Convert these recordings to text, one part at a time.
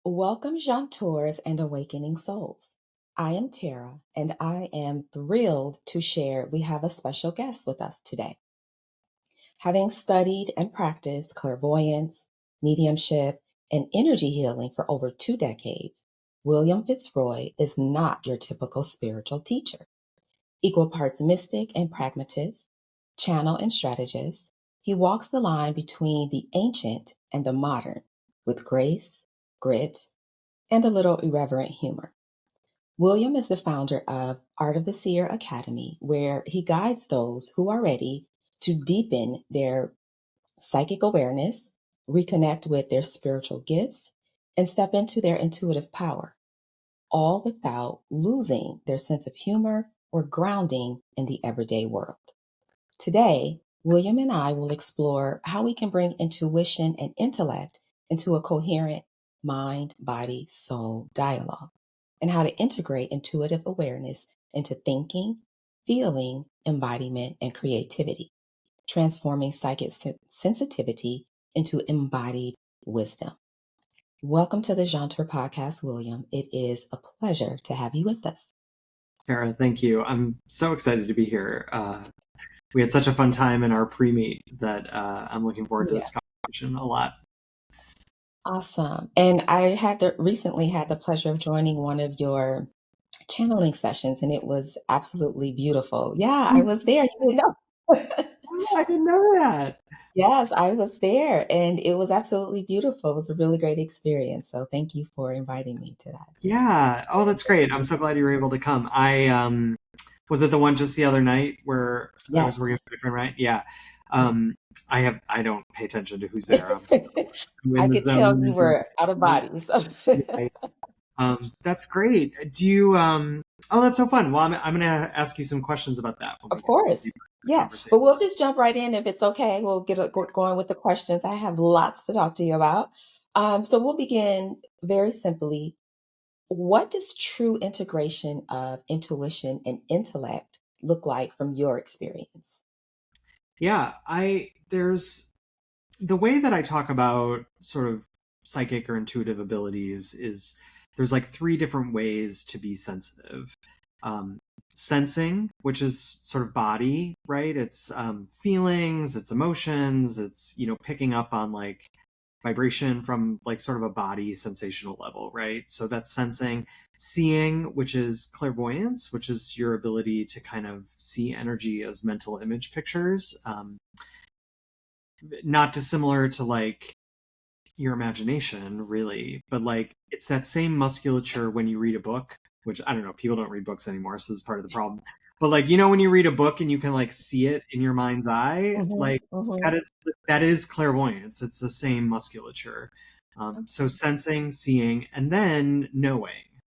Welcome, Jaunteurs and Awakening Souls. I am Terra, and I am thrilled to share we have a special guest with us today. Having studied and practiced clairvoyance, mediumship, and energy healing for over 2 decades, William FitzRoy is not your typical spiritual teacher. Equal parts mystic and pragmatist, channel and strategist, he walks the line between the ancient and the modern with grace, grit, and a little irreverent humor. William is the founder of Art of the Seer Academy, where he guides those who are ready to deepen their psychic awareness, reconnect with their spiritual gifts, and step into their intuitive power, all without losing their sense of humor or grounding in the everyday world. Today, William and I will explore how we can bring intuition and intellect into a coherent mind, body, soul dialogue, and how to integrate intuitive awareness into thinking, feeling, embodiment, and creativity, transforming psychic sensitivity into embodied wisdom. Welcome to the Jaunteur podcast, William. It is a pleasure to have you with us. Tara, thank you. I'm so excited to be here. We had such a fun time in our pre-meet that I'm looking forward to this conversation a lot. Awesome. And I recently had the pleasure of joining one of your channeling sessions, and it was absolutely beautiful. Yeah, I was there. You didn't know. Oh, I didn't know that. Yes, I was there, and it was absolutely beautiful. It was a really great experience. So thank you for inviting me to that. Yeah. Oh, that's great. I'm so glad you were able to come. I was it the one just the other night where I was working with a different, right? Yeah. I don't pay attention to who's there. I'm I in the could tell you zone. were out of body. So. Yeah. That's great. Do you oh, that's so fun. Well, I'm gonna ask you some questions about that when we Of get a little course. deeper in the Yeah. conversation. But we'll just jump right in if it's okay. We'll get going with the questions. I have lots to talk to you about. So we'll begin very simply. What does true integration of intuition and intellect look like from your experience? Yeah, there's the way that I talk about sort of psychic or intuitive abilities is there's like three different ways to be sensitive. Um, Sensing, which is sort of body, right? It's feelings, it's emotions, it's picking up on like vibration from like sort of a body sensational level, right? So that's sensing. Seeing, which is clairvoyance, which is your ability to kind of see energy as mental image pictures. Not dissimilar to like your imagination, really, but like it's that same musculature when you read a book, which I don't know, people don't read books anymore, so this is part of the problem. But like, when you read a book and you can like see it in your mind's eye, like that is clairvoyance. It's the same musculature. So sensing, seeing, and then knowing,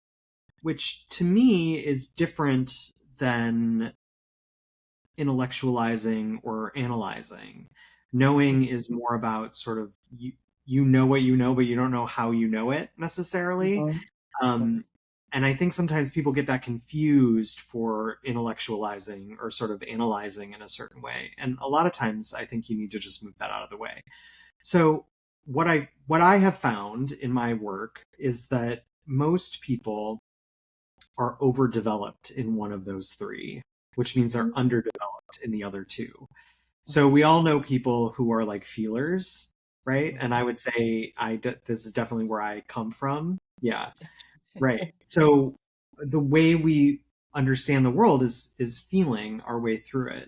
which to me is different than intellectualizing or analyzing. Knowing is more about sort of you know what you know, but you don't know how you know it necessarily. And I think sometimes people get that confused for intellectualizing or sort of analyzing in a certain way. And a lot of times I think you need to just move that out of the way. So what I have found in my work is that most people are overdeveloped in one of those three, which means they're underdeveloped in the other two. So we all know people who are like feelers, right? And I would say this is definitely where I come from. Yeah, right. So the way we understand the world is feeling our way through it,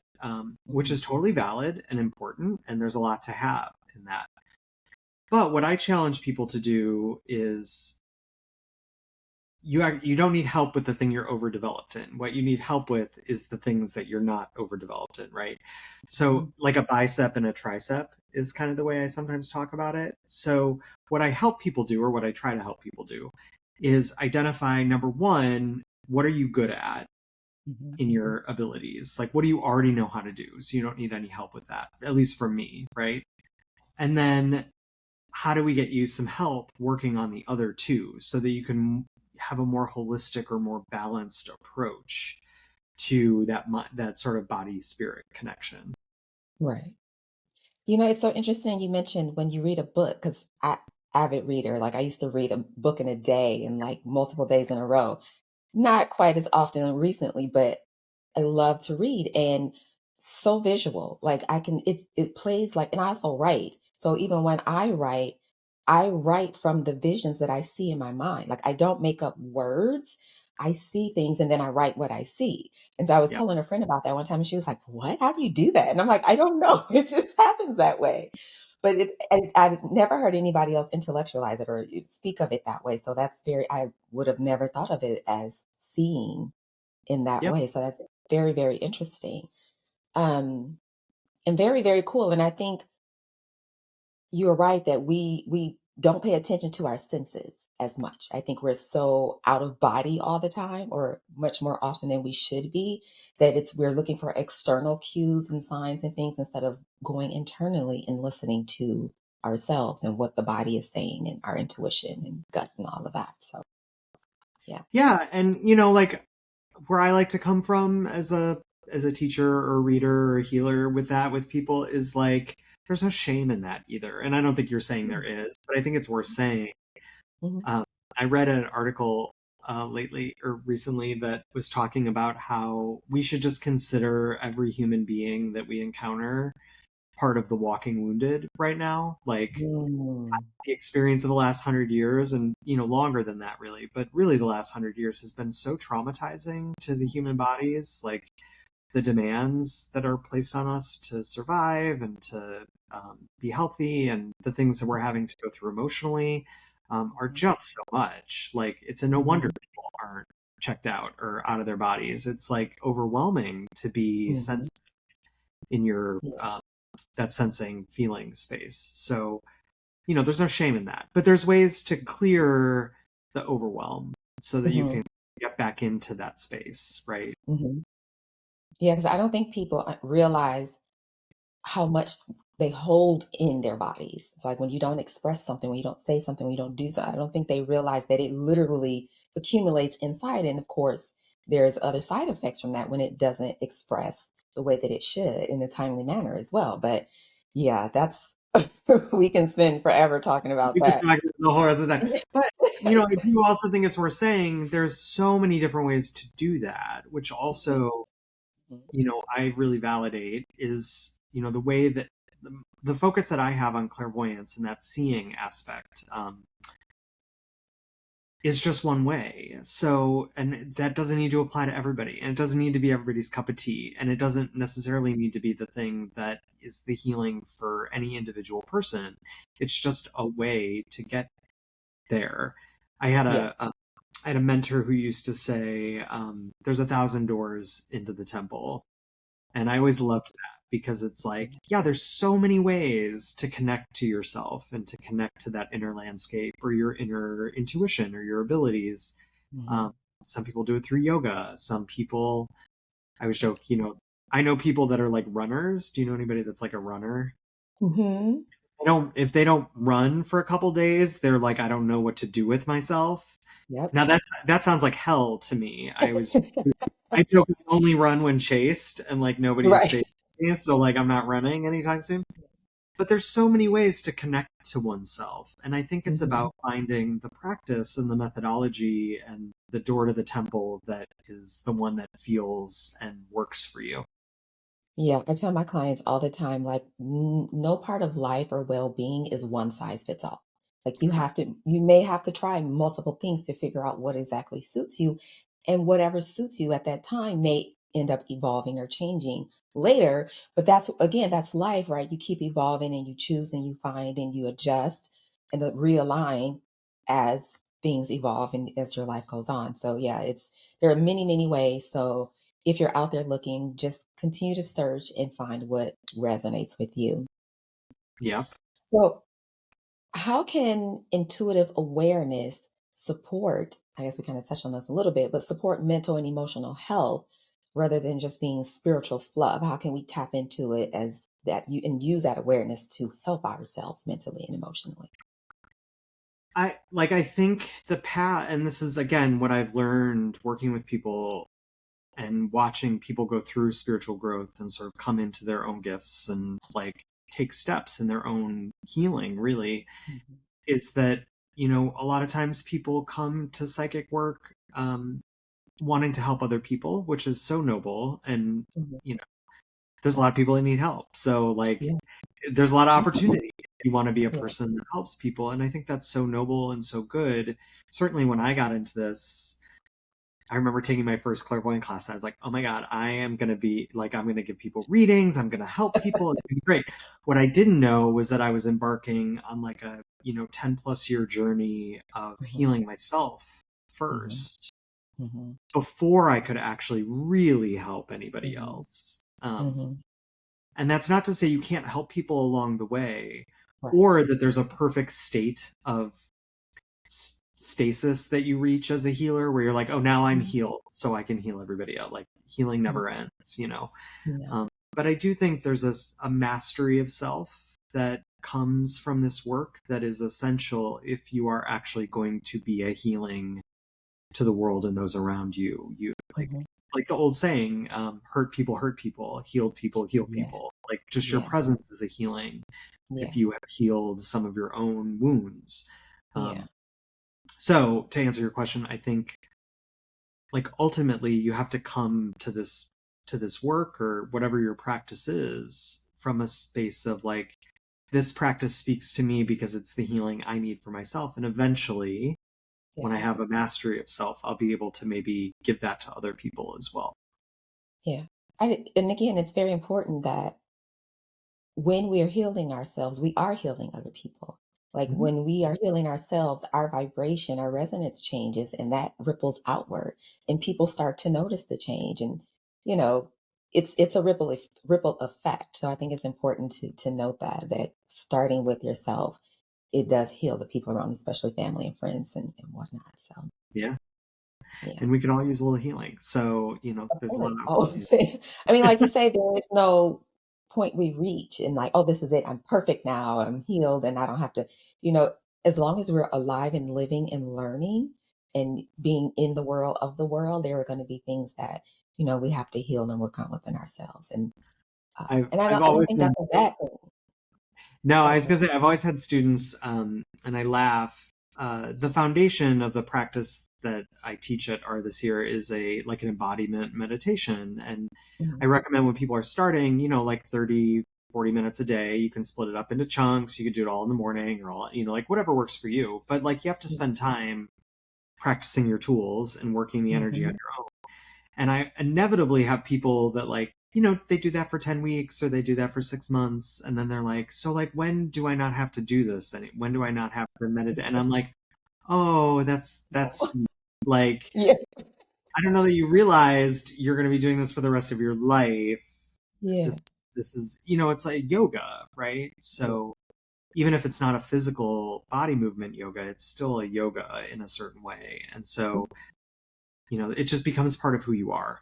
which is totally valid and important, and there's a lot to have in that. But what I challenge people to do is you don't need help with the thing you're overdeveloped in. What you need help with is the things that you're not overdeveloped in, right? So like a bicep and a tricep is kind of the way I sometimes talk about it. So what I help people do, or what I try to help people do, is identify, number one, what are you good at in your abilities? Like, what do you already know how to do? So you don't need any help with that, at least from me, right? And then how do we get you some help working on the other two so that you can have a more holistic or more balanced approach to that sort of body spirit connection? Right. It's so interesting you mentioned when you read a book, because avid reader. Like I used to read a book in a day and like multiple days in a row. Not quite as often recently, but I love to read and so visual. Like I can it plays like, and I also write. So even when I write from the visions that I see in my mind. Like I don't make up words. I see things and then I write what I see. And so I was Yeah. telling a friend about that one time and she was like, "What? How do you do that?" And I'm like, "I don't know. It just happens that way." But I've never heard anybody else intellectualize it or speak of it that way. So that's I would have never thought of it as seeing in that Yep. way. So that's very, very interesting. Um, and very, very cool. And I think you're right that we don't pay attention to our senses as much. I think we're so out of body all the time, or much more often than we should be, that we're looking for external cues and signs and things instead of going internally and listening to ourselves and what the body is saying and our intuition and gut and all of that. So yeah. Yeah, and like where I like to come from as a teacher or a reader or a healer with people is like there's no shame in that either. And I don't think you're saying there is, but I think it's worth saying. Mhm. Um, I read an article lately or recently that was talking about how we should just consider every human being that we encounter part of the walking wounded right now. Like Mm. the experience of the last 100 years and longer than that really, but really the last 100 years has been so traumatizing to the human bodies. Like the demands that are placed on us to survive and to be healthy and the things that we're having to go through emotionally are just so much. Like it's a no wonder Mhm. people aren't checked out or out of their bodies. It's like overwhelming to be Mhm. sensitive in your Yeah. that sensing feeling space. So there's no shame in that, but there's ways to clear the overwhelm so that you Mhm. can get back into that space, right? Mhm. Yeah, because I don't think people realize how much they hold in their bodies. Like when you don't express something, when you don't say something, when you don't do something, I don't think they realize that it literally accumulates inside. And of course, there's other side effects from that when it doesn't express the way that it should in a timely manner as well. But yeah, that's we can spend forever talking about We could that. talk the whole rest of the time. But I do also think it's worth saying there's so many different ways to do that, which Mhm. also, Mhm. I really validate is, the way that the focus that I have on clairvoyance and that seeing aspect is just one way. So, and that doesn't need to apply to everybody, and it doesn't need to be everybody's cup of tea, and it doesn't necessarily need to be the thing that is the healing for any individual person. It's just a way to get there. I had Yeah. I had a mentor who used to say, "There's 1,000 doors into the temple," and I always loved that because it's like, yeah, there's so many ways to connect to yourself and to connect to that inner landscape or your inner intuition or your abilities. Um, Mhm. some people do it through yoga. Some people, I always joke, I know people that are like runners. Do you know anybody that's like a runner? Mhm. If they don't run for a couple days, they're like, I don't know what to do with myself. Yep. Now that sounds like hell to me. I joke I only run when chased and like nobody's Right. chasing me, so like I'm not running anytime soon. But there's so many ways to connect to oneself. And I think it's Mhm. about finding the practice and the methodology and the door to the temple that is the one that feels and works for you. Yeah, I tell my clients all the time, like, no part of life or well-being is one size fits all. Like, you may have to try multiple things to figure out what exactly suits you. And whatever suits you at that time may end up evolving or changing later. But again, that's life, right? You keep evolving and you choose and you find and you adjust and then realign as things evolve and as your life goes on. So, yeah, there are many, many ways. So, if you're out there looking, just continue to search and find what resonates with you. Yep. So, how can intuitive awareness support? I guess we kind of touched on this a little bit, but support mental and emotional health rather than just being spiritual fluff? How can we tap into it as that you and use that awareness to help ourselves mentally and emotionally? I think the path, and this is again what I've learned working with people and watching people go through spiritual growth and sort of come into their own gifts and like take steps in their own healing really is that, a lot of times people come to psychic work wanting to help other people, which is so noble. And, Mhm. there's a lot of people that need help. So, like, Yeah. there's a lot of opportunity if you want to be a Yeah. person that helps people. And I think that's so noble and so good. Certainly when I got into this, I remember taking my first clairvoyant class. I was like, oh my God, I am going to be like, I'm going to give people readings. I'm going to help people. It's going to be great. What I didn't know was that I was embarking on like a, 10+ year journey of Mhm. healing myself Mhm. first Mhm. before I could actually really help anybody Mhm. else. Mhm. And that's not to say you can't help people along the way, Right. or that there's a perfect state of stasis that you reach as a healer where you're like, oh, now I'm Mhm. healed, so I can heal everybody else. Like, healing Mhm. never ends. Yeah. But I do think there's a mastery of self that comes from this work that is essential if you are actually going to be a healing to the world and those around you. You Mhm. like the old saying, hurt people, heal Yeah. people. Like, just your Yeah. presence is a healing if Yeah. you have healed some of your own wounds. Yeah. Um, so to answer your question, I think, like, ultimately you have to come to this work or whatever your practice is from a space of like, this practice speaks to me because it's the healing I need for myself. And eventually, when Yeah. I have a mastery of self, I'll be able to maybe give that to other people as well. Yeah. And again, it's very important that when we are healing ourselves, we are healing other people. Like Mhm. when we are healing ourselves, our vibration, our resonance changes, and that ripples outward, and people start to notice the change. And you know, it's a ripple effect. So I think it's important to note that starting with yourself, it does heal the people around, especially family and friends and whatnot. So Yeah. yeah. And we can all use a little healing. So, Of there's a lot course, of opportunity. always. I mean, like you say, there is no point we reach and like, oh, this is it. I'm perfect now. I'm healed, and I don't have to. You know, as long as we're alive and living and learning and being in the world of the world, there are going to be things that we have to heal and work on within ourselves. And I've and I I've don't always think been that's a bad thing. No, Oh, I go was ahead. gonna say I've always had students, and I laugh. The foundation of the practice that I teach at Arthas here is an embodiment meditation, and I Mhm. recommend when people are starting, like 30, 40 minutes a day. You can split it up into chunks. You could do it all in the morning, or all, like whatever works for you. But like, you have to Yeah. spend time practicing your tools and working the energy on Mhm. your own. And I inevitably have people that, like, they do that for 10 weeks or they do that for 6 months. And then they're like, so like, when do I not have to do this? And when do I not have to meditate? And I'm like, oh, that's No. sweet. Like, Yeah. I don't know that you realized you're going to be doing this for the rest of your life. Yeah. This is, it's like yoga, right? Yeah. So even if it's not a physical body movement yoga, it's still a yoga in a certain way. And so, it just becomes part of who you are.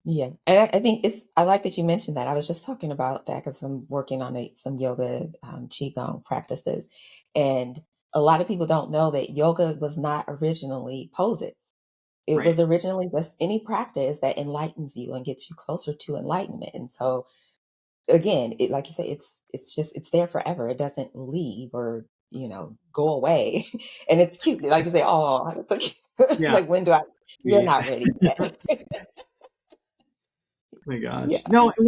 Yeah, and I think I like that you mentioned that. I was just talking about that because I'm working on some yoga qigong practices, and a lot of people don't know that yoga was not originally poses. It Right. was originally just any practice that enlightens you and gets you closer to enlightenment. And so, again, like you say, it's there forever. It doesn't leave or go away, and it's cute. Like you say, oh, it's so cute. Yeah. Like when do I? You're We not ready yet. My Yeah. gosh. No, and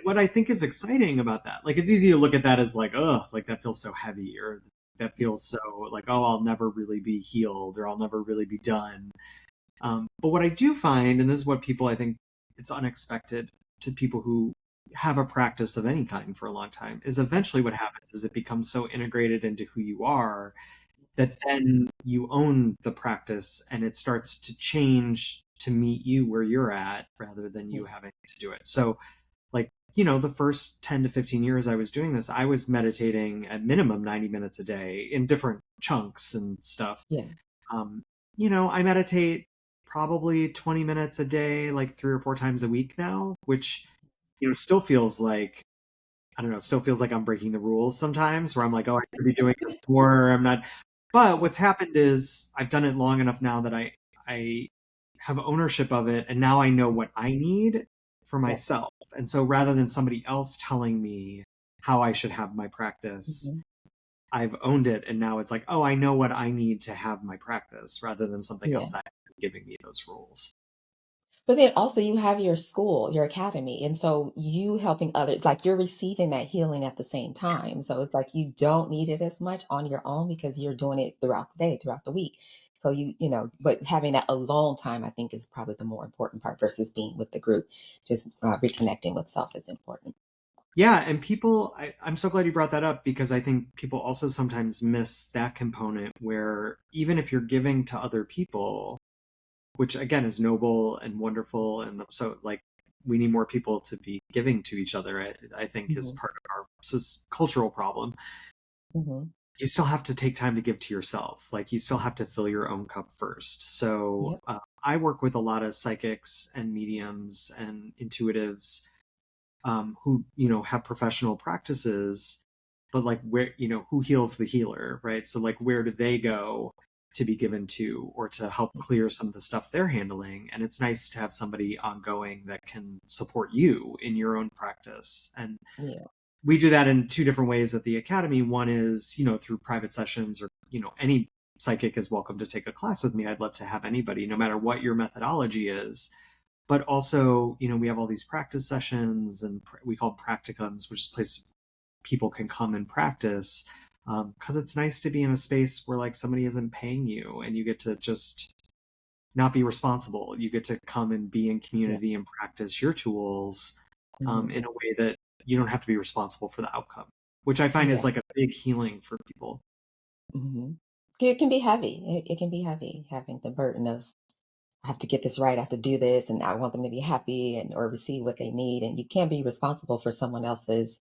what I think is exciting about that, like, it's easy to look at that as like, oh, like that feels so heavy, or that feels so like, oh, I'll never really be healed, or I'll never really be done. But what I do find, and this is what people, I think it's unexpected to people who have a practice of any kind for a long time, is eventually what happens is it becomes so integrated into who you are that then you own the practice and it starts to change to meet you where you're at rather than you Yeah. having to do it. So, like, the first 10 to 15 years I was doing this, I was meditating at minimum 90 minutes a day in different chunks and stuff. Yeah. Um, I meditate probably 20 minutes a day, like 3 or 4 times a week now, which, still feels like, I don't know, still feels like I'm breaking the rules sometimes, where I'm like, oh, I could be doing this more. I'm not. But what's happened is I've done it long enough now that I have ownership of it, and now I know what I need for Yeah. myself. And so rather than somebody else telling me how I should have my practice, Mhm. I've owned it, and now it's like, oh, I know what I need to have my practice, rather than something Yeah. outside giving me those rules. But then also you have your school, your academy, and so you helping others, like you're receiving that healing at the same time. So it's like you don't need it as much on your own because you're doing it throughout the day, throughout the week. So but having that alone time, I think, is probably the more important part versus being with the group. Just reconnecting with self is important. Yeah, and people, I'm so glad you brought that up, because I think people also sometimes miss that component where even if you're giving to other people, which again is noble and wonderful, and so like we need more people to be giving to each other, I think is Hmm. part of our cultural problem. Hmm. You still have to take time to give to yourself. Like you still have to fill your own cup first. So Yep. I work with a lot of psychics and mediums and intuitives, who have professional practices, but like where who heals the healer, right? So like where do they go to be given to, or to help clear some of the stuff they're handling? And it's nice to have somebody ongoing that can support you in your own practice. And Yeah. we do that in two different ways at the academy. One is through private sessions, or any psychic is welcome to take a class with me. I'd love to have anybody, no matter what your methodology is. But also, we have all these practice sessions, and we call them practicums, which is a place people can come and practice, because it's nice to be in a space where like somebody isn't paying you, and you get to just not be responsible. You get to come and be in Yeah. community and practice your tools, Hmm. in a way that you don't have to be responsible for the outcome, which I find is Yeah. like a big healing for people. Hmm. It can be heavy. It can be heavy having the burden of I have to get this right. I have to do this, and I want them to be happy and or receive what they need. And you can't be responsible for someone else's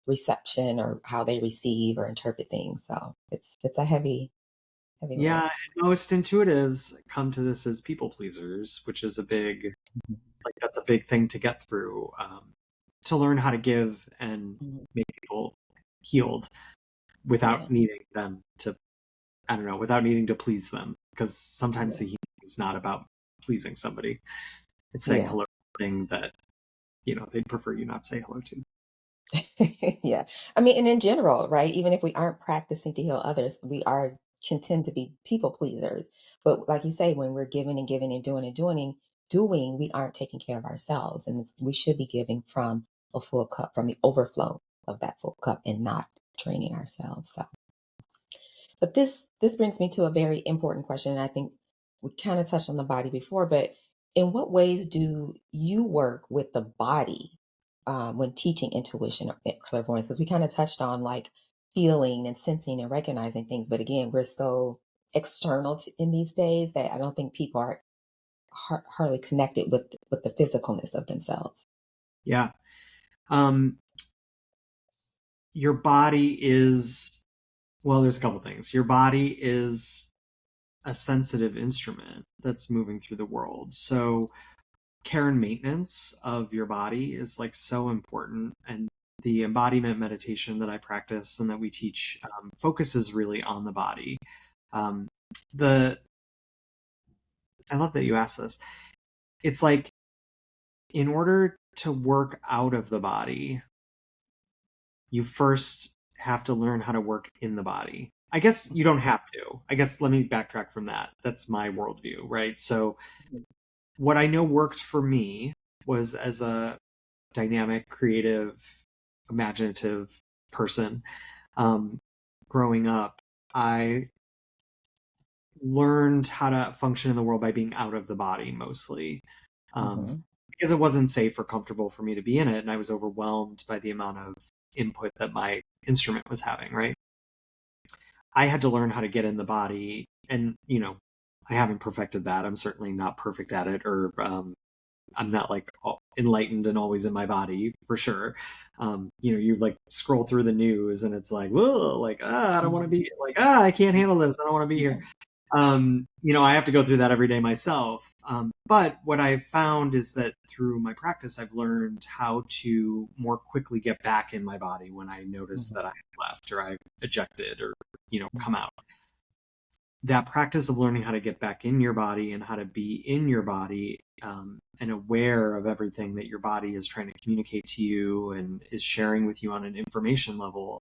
reception or how they receive or interpret things. So it's a heavy load. Yeah, and most intuitives come to this as people pleasers, which is a big, Mhm. like that's a big thing to get through, to learn how to give and Mhm. make people healed without Yeah, needing them to, I don't know, without needing to please them, because sometimes yeah, the healing is not about pleasing somebody. It's saying yeah, hello to a thing that they'd prefer you not say hello to. yeah. I mean, and in general, right? Even if we aren't practicing to heal others, we are can tend to be people pleasers. But like you say, when we're giving and giving and doing, we aren't taking care of ourselves, and we should be giving from a full cup, from the overflow of that full cup, and not draining ourselves. So. But this brings me to a very important question, and I think we kind of touched on the body before, but in what ways do you work with the body when teaching intuition or clairvoyance? Because we kind of touched on like feeling and sensing and recognizing things, but again, we're so external in these days that I don't think people are hardly connected with the physicalness of themselves. Yeah. Um, your body is, well, there's a couple things. Your body is a sensitive instrument that's moving through the world. So care and maintenance of your body is like so important. And the embodiment meditation that I practice and that we teach, focuses really on the body. Um, the I love that you asked this. It's like, in order to work out of the body, you first have to learn how to work in the body. I guess you don't have to. I guess let me backtrack from that. That's my worldview, right? So what I know worked for me was, as a dynamic, creative, imaginative person, um, growing up, I learned how to function in the world by being out of the body mostly, Mm-hmm. because it wasn't safe or comfortable for me to be in it, and I was overwhelmed by the amount of input that my instrument was having. Right, I had to learn how to get in the body, and I haven't perfected that. I'm certainly not perfect at it, or I'm not like enlightened and always in my body for sure. You like scroll through the news and it's like, whoa, like, I don't want to be like, I can't handle this. I don't want to be here. Yeah. I have to go through that every day myself. But what I've found is that through my practice, I've learned how to more quickly get back in my body when I notice Mm-hmm. that I left, or I ejected, or, come Mm-hmm. out. That practice of learning how to get back in your body and how to be in your body, and aware of everything that your body is trying to communicate to you and is sharing with you on an information level,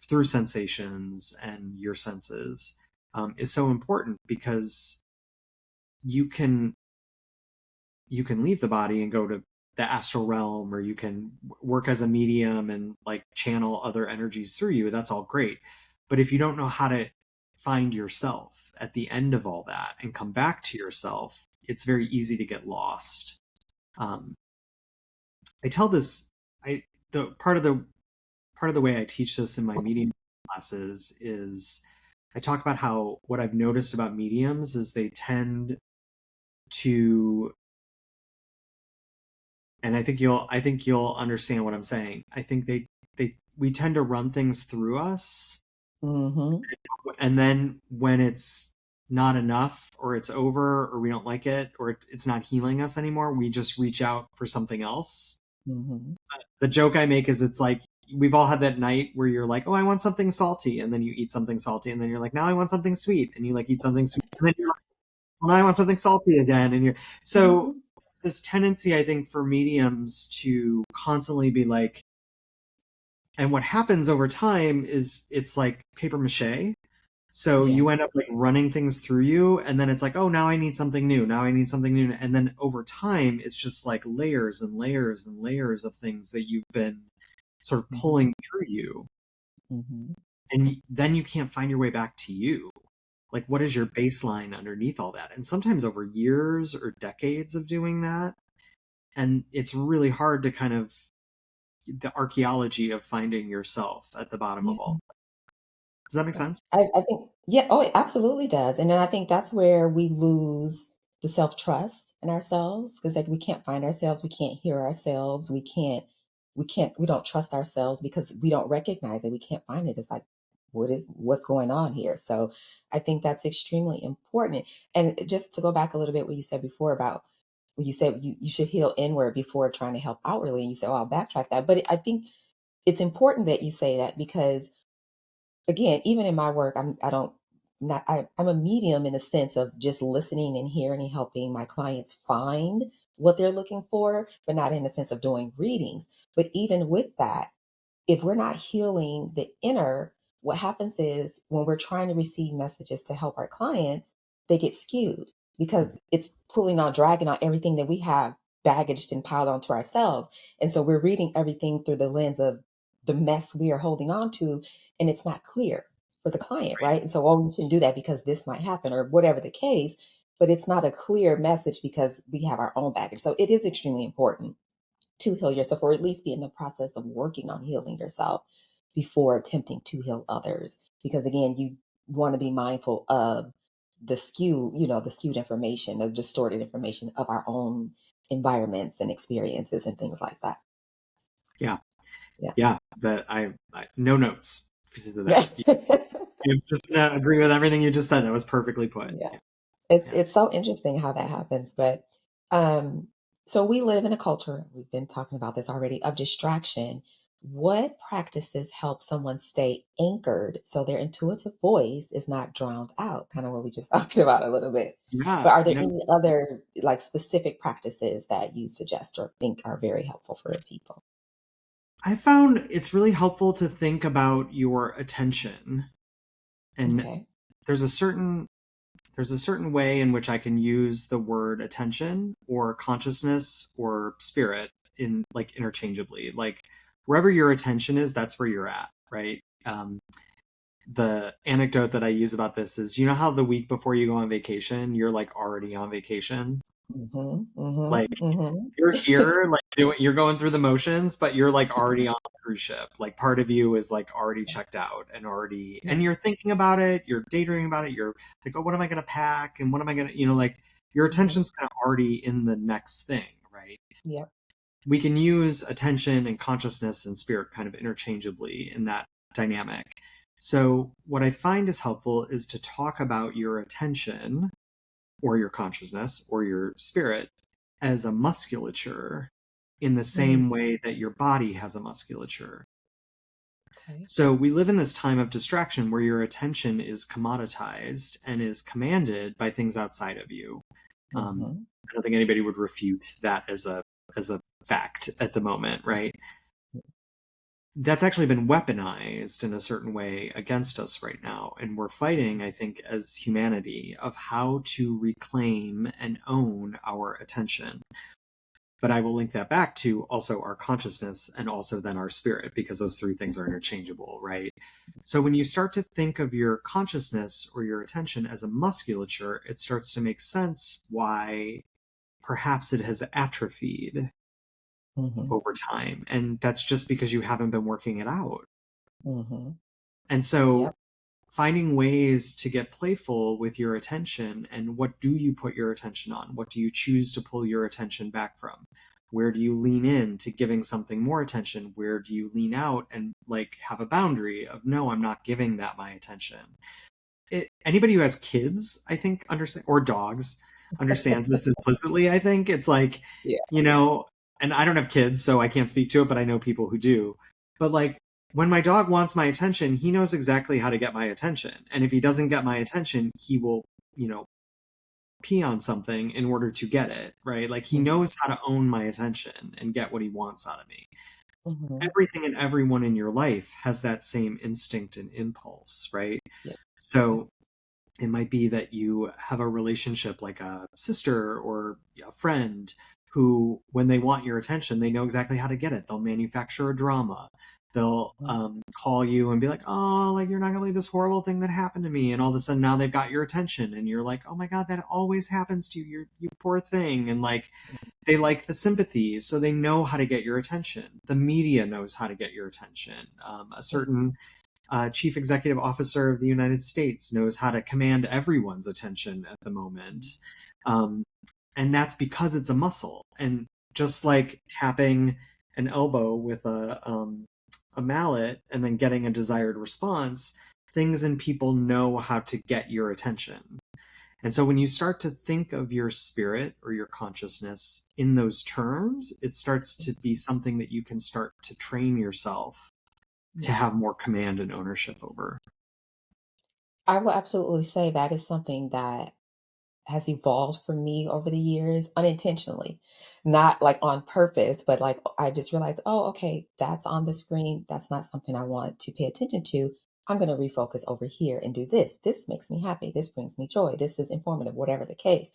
through sensations and your senses is so important, because you can leave the body and go to the astral realm, or you can work as a medium and like channel other energies through you. That's all great. But if you don't know how to find yourself at the end of all that and come back to yourself, it's very easy to get lost. I tell this, the part of the way I teach this in my medium classes is I talk about how what I've noticed about mediums is they tend to, and I think you'll understand what I'm saying. I think we tend to run things through us, Mm-hmm. and then when it's not enough, or it's over, or we don't like it, or it's not healing us anymore, we just reach out for something else. Mm-hmm. The joke I make is, it's like we've all had that night where you're like, oh, I want something salty, and then you eat something salty, and then you're like, now I want something sweet, and you like eat something sweet, and then you're like, well, now I want something salty again, and you're so this tendency, I think, for mediums to constantly be like, and what happens over time is it's like paper mache. So Yeah. you end up like running things through you, and then it's like, oh, now I need something new. Now I need something new. And then over time, it's just like layers and layers and layers of things that you've been sort of Mm-hmm. pulling through you. Mm-hmm. And then you can't find your way back to you. Like, what is your baseline underneath all that? And sometimes over years or decades of doing that. And it's really hard to kind of, the archaeology of finding yourself at the bottom of all. Does that make Yeah. sense? I think, yeah, oh, it absolutely does. And then I think that's where we lose the self-trust in ourselves, because like we can't find ourselves, we can't hear ourselves, we don't trust ourselves because we don't recognize it. We can't find it. It's like, what's going on here? So I think that's extremely important. And just to go back a little bit, what you said before about when you said you should heal inward before trying to help outwardly, and you said, oh, I'll backtrack that. But I think it's important that you say that because again, even in my work, I don't not I'm a medium in a sense of just listening and hearing and helping my clients find what they're looking for, but not in the sense of doing readings. But even with that, if we're not healing the inner, what happens is when we're trying to receive messages to help our clients, they get skewed because it's pulling on, dragging on everything that we have baggaged and piled onto ourselves. And so we're reading everything through the lens of the mess we are holding on to, and it's not clear for the client, right? And so, oh, we shouldn't do that because this might happen or whatever the case, but it's not a clear message because we have our own baggage. So it is extremely important to heal yourself, or at least be in the process of working on healing yourself before attempting to heal others. Because again, you want to be mindful of the skewed information, the distorted information of our own environments and experiences and things like that. Yeah. Yeah. Yeah. That I no notes to Yeah. that. I'm just gonna agree with everything you just said. That was perfectly put. Yeah. Yeah. It's Yeah. it's so interesting how that happens. But um, so we live in a culture, we've been talking about this already, of distraction. What practices help someone stay anchored so their intuitive voice is not drowned out? Kind of what we just talked about a little bit. Yeah. But are there No, any other like specific practices that you suggest or think are very helpful for people? I found it's really helpful to think about your attention, and Okay. there's a certain way in which I can use the word attention or consciousness or spirit in like interchangeably. Like wherever your attention is, that's where you're at, right? The anecdote that I use about this is, you know how the week before you go on vacation, you're like already on vacation. Mm-hmm. Like Mm-hmm. Mm-hmm. you're here, like you're going through the motions, but you're like already on the cruise ship. Like part of you is like already checked out and already, Yeah. and you're thinking about it, you're daydreaming about it, you're like, oh, what am I gonna pack, and what am I gonna, like your Mm-hmm. attention's kind of already in the next thing, right? Yep. We can use attention and consciousness and spirit kind of interchangeably in that dynamic. So what I find is helpful is to talk about your attention or your consciousness or your spirit as a musculature in the Mm. same way that your body has a musculature. Okay. So we live in this time of distraction where your attention is commoditized and is commanded by things outside of you. Mm-hmm. I don't think anybody would refute that as a fact at the moment, right? that's actually been weaponized in a certain way against us right now. And we're fighting, I think, as humanity, of how to reclaim and own our attention. But I will link that back to also our consciousness and also then our spirit, because those three things are interchangeable, right? So when you start to think of your consciousness or your attention as a musculature, it starts to make sense why perhaps it has atrophied Mm-hmm. over time. And that's just because you haven't been working it out. Mm-hmm. And so Yep. finding ways to get playful with your attention, and what do you put your attention on? What do you choose to pull your attention back from? Where do you lean in to giving something more attention? Where do you lean out and like have a boundary of, no, I'm not giving that my attention? Anybody who has kids, I think, understand, or dogs, understands this implicitly. I think it's like, Yeah. you know, and I don't have kids, so I can't speak to it, but I know people who do. But like, when my dog wants my attention, he knows exactly how to get my attention. And if he doesn't get my attention, he will, you know, pee on something in order to get it, right? Like, he Mm-hmm. knows how to own my attention and get what he wants out of me. Mm-hmm. Everything and everyone in your life has that same instinct and impulse, right? Yep. Yep. So it might be that you have a relationship like a sister or a friend who, when they want your attention, they know exactly how to get it. They'll manufacture a drama. They'll call you and be like, oh, like, you're not going to believe this horrible thing that happened to me. And all of a sudden now they've got your attention. And you're like, oh my God, that always happens to you. You poor thing. And like, they like the sympathy. So they know how to get your attention. The media knows how to get your attention. A certain chief executive officer of the United States knows how to command everyone's attention at the moment. Um, and that's because it's a muscle. And just like tapping an elbow with a mallet and then getting a desired response, things and people know how to get your attention. And so when you start to think of your spirit or your consciousness in those terms, it starts to be something that you can start to train yourself to Yeah. have more command and ownership over. I will absolutely say that is something that has evolved for me over the years unintentionally, not like on purpose, but like I just realized, oh, okay, that's on the screen. That's not something I want to pay attention to. I'm going to refocus over here and do this. This makes me happy. This brings me joy. This is informative, whatever the case.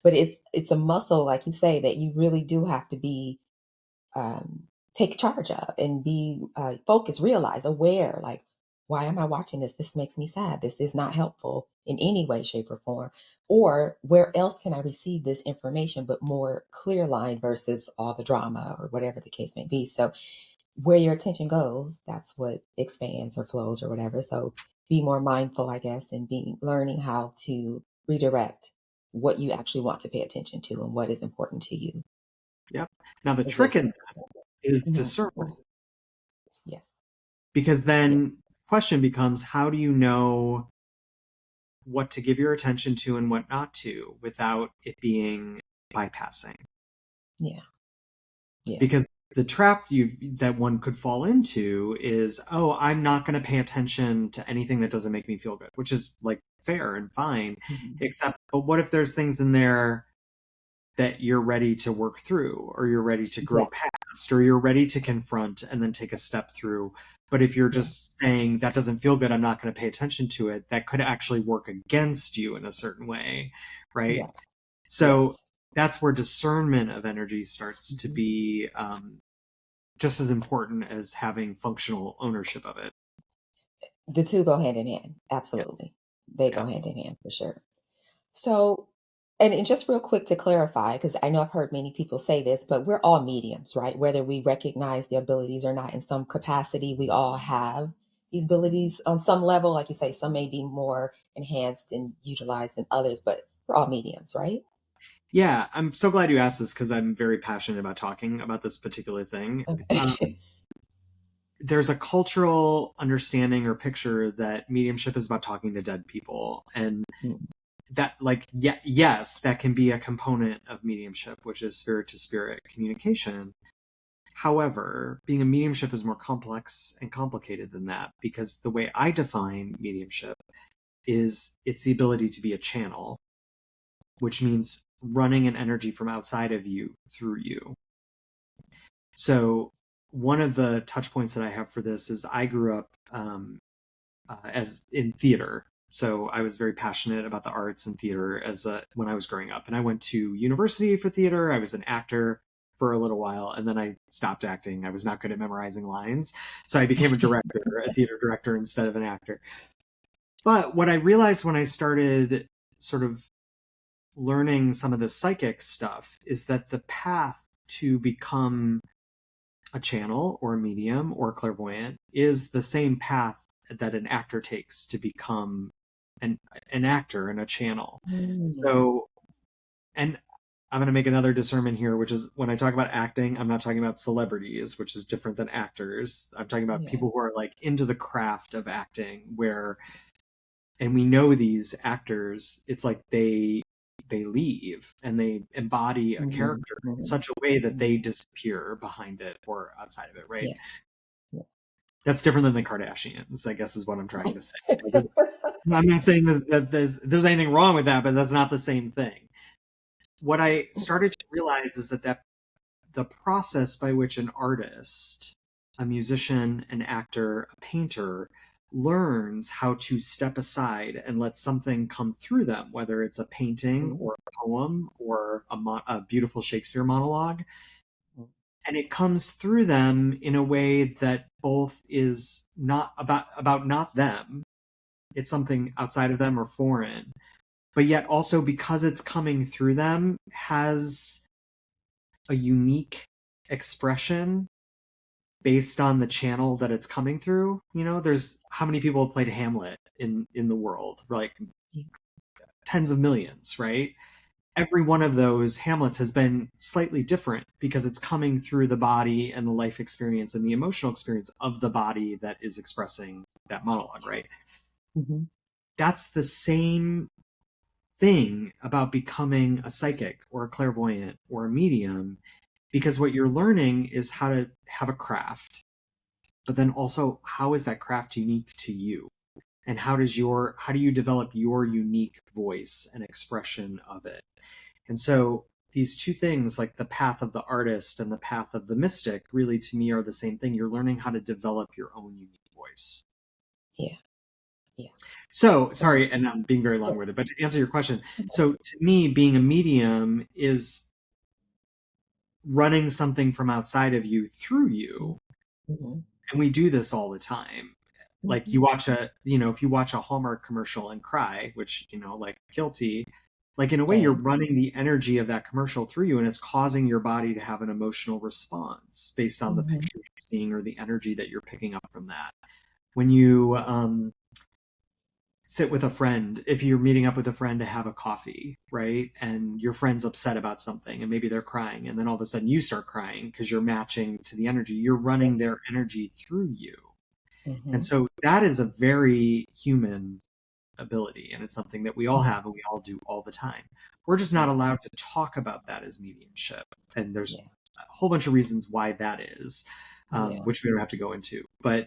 But it's a muscle, like you say, that you really do have to be take charge of and be focused, realize, aware, like, why am I watching this? This makes me sad. This is not helpful in any way, shape, or form. Or where else can I receive this information, but more clear line versus all the drama or whatever the case may be. So where your attention goes, that's what expands or flows or whatever. So be more mindful, I guess, and be learning how to redirect what you actually want to pay attention to and what is important to you. Yep. Now the Is there trick in something? that is Mhm. discernment, Yes. because Yeah. then question becomes, how do you know what to give your attention to and what not to without it being bypassing? Yeah. Yeah. Because the trap that one could fall into is, oh, I'm not going to pay attention to anything that doesn't make me feel good, which is like fair and fine. Mhm. Except, but what if there's things in there that you're ready to work through, or you're ready to grow Yeah. past, or you're ready to confront and then take a step through? But if you're Yeah. just saying that doesn't feel good, I'm not going to pay attention to it, that could actually work against you in a certain way, right? Yeah. So Yes. that's where discernment of energy starts to Mhm. be just as important as having functional ownership of it. The two go hand in hand. Yeah, Absolutely. They go yeah, hand in hand for sure. So, and just real quick to clarify, because I know I've heard many people say this, but we're all mediums, right? Whether we recognize the abilities or not in some capacity, we all have these abilities on some level. Like you say, some may be more enhanced and utilized than others, but we're all mediums, right? yeah. I'm so glad you asked this, because I'm very passionate about talking about this particular thing. Okay. There's a cultural understanding or picture that mediumship is about talking to dead people, and that, like, yeah, yes, that can be a component of mediumship, which is spirit to spirit communication. However, being a mediumship is more complex and complicated than that, because the way I define mediumship is it's the ability to be a channel, which means running an energy from outside of you through you. So one of the touch points that I have for this is I grew up as in theater. So I was very passionate about the arts and theater when I was growing up. And I went to university for theater. I was an actor for a little while, and then I stopped acting. I was not good at memorizing lines. So I became a director, a theater director instead of an actor. But what I realized when I started sort of learning some of the psychic stuff is that the path to become a channel or a medium or clairvoyant is the same path that an actor takes to become an actor and a channel. So, and I'm going to make another discernment here, which is when I talk about acting, I'm not talking about celebrities, which is different than actors. I'm talking about people who are like into the craft of acting, and we know these actors, it's like they leave and they embody a character in such a way that they disappear behind it or outside of it, right? Yeah. That's different than the Kardashians, I guess is what I'm trying to say. I'm not saying that there's anything wrong with that, but that's not the same thing. What I started to realize is that the process by which an artist, a musician, an actor, a painter learns how to step aside and let something come through them, whether it's a painting or a poem or a beautiful Shakespeare monologue. And it comes through them in a way that both is not about not them. It's something outside of them or foreign, but yet also because it's coming through them has a unique expression based on the channel that it's coming through. You know, there's how many people have played Hamlet in the world? Like tens of millions, right? Every one of those Hamlets has been slightly different because it's coming through the body and the life experience and the emotional experience of the body that is expressing that monologue, right? Mm-hmm. That's the same thing about becoming a psychic or a clairvoyant or a medium, because what you're learning is how to have a craft, but then also how is that craft unique to you, and how do you develop your unique voice and expression of it. And so these two things, like the path of the artist and the path of the mystic, really to me are the same thing. You're learning how to develop your own unique voice. Yeah. So sorry, and I'm being very long-winded, but to answer your question, so to me, being a medium is running something from outside of you through you. And we do this all the time. Like if you watch a Hallmark commercial and cry, which, like guilty, like in a way you're running the energy of that commercial through you, and it's causing your body to have an emotional response based on the picture you're seeing or the energy that you're picking up from that. When you sit with a friend, if you're meeting up with a friend to have a coffee, right? And your friend's upset about something and maybe they're crying, and then all of a sudden you start crying because you're matching to the energy. You're running their energy through you. And so that is a very human ability, and it's something that we all have and we all do all the time. We're just not allowed to talk about that as mediumship. And there's a whole bunch of reasons why that is, which we don't have to go into. But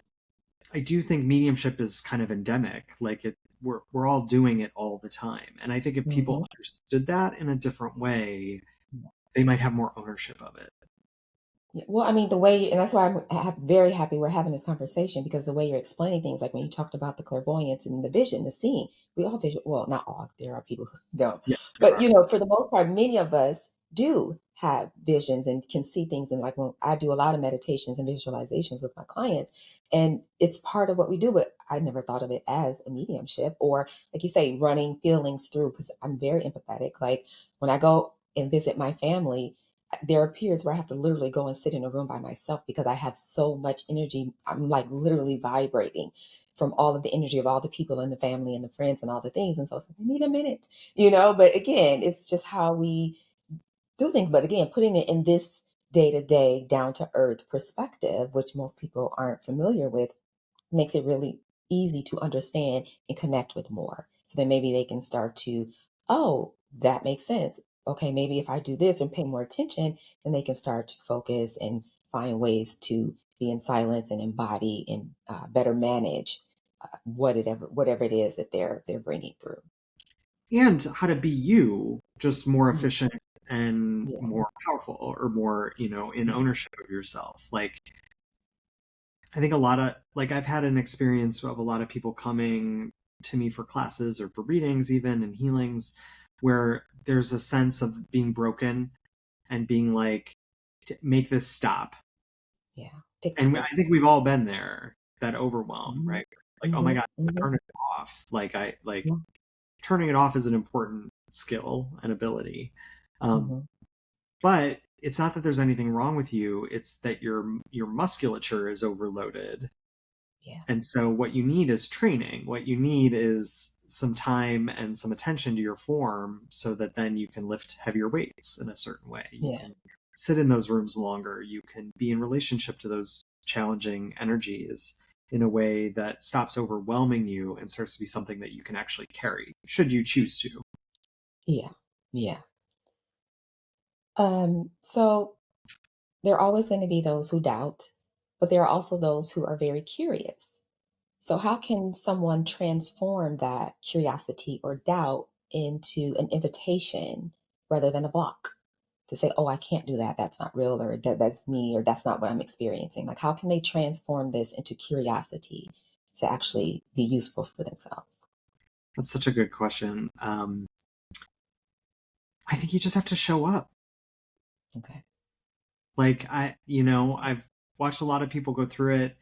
I do think mediumship is kind of endemic. Like we're all doing it all the time. And I think if people understood that in a different way, they might have more ownership of it. Yeah, well, I mean, and that's why I'm very happy we're having this conversation, because the way you're explaining things, like when you talked about the clairvoyance and the vision, the seeing, we all well, not all, there are people who don't, Yeah, but for the most part, many of us do have visions and can see things. And like when I do a lot of meditations and visualizations with my clients, and it's part of what we do, but I never thought of it as a mediumship, or like you say, running feelings through, because I'm very empathetic. Like when I go and visit my family, there are periods where I have to literally go and sit in a room by myself because I have so much energy. I'm like literally vibrating from all of the energy of all the people in the family and the friends and all the things. And so it's like, I need a minute, but again, it's just how we do things. But again, putting it in this day to day, down to earth perspective, which most people aren't familiar with, makes it really easy to understand and connect with more. So then maybe they can start to, oh, that makes sense. Okay, maybe if I do this and pay more attention, then they can start to focus and find ways to be in silence and embody and better manage whatever it is that they're bringing through. And how to be you, just more efficient and Yeah. more powerful, or more, in ownership of yourself. Like I think a lot of, like, I've had an experience of a lot of people coming to me for classes or for readings even and healings where there's a sense of being broken and being like, make this stop. Yeah. Fix And I think this. we've all been there, that overwhelm, Mm-hmm. right? Like, oh my Mm-hmm. God, Mm-hmm. turn it off. Like, Yeah. turning it off is an important skill and ability. Um, Mm-hmm. but it's not that there's anything wrong with you. It's that your musculature is overloaded. Yeah. And so what you need is training. What you need is some time and some attention to your form so that then you can lift heavier weights in a certain way. You Yeah. can sit in those rooms longer. You can be in relationship to those challenging energies in a way that stops overwhelming you and starts to be something that you can actually carry, should you choose to. Yeah. Yeah. So there are always going to be those who doubt, but there are also those who are very curious. So, how can someone transform that curiosity or doubt into an invitation rather than a block to say, oh, I can't do that. That's not real, or that's me, or that's not what I'm experiencing? Like, how can they transform this into curiosity to actually be useful for themselves? That's such a good question. I think you just have to show up. Okay. Like, I've watched a lot of people go through it.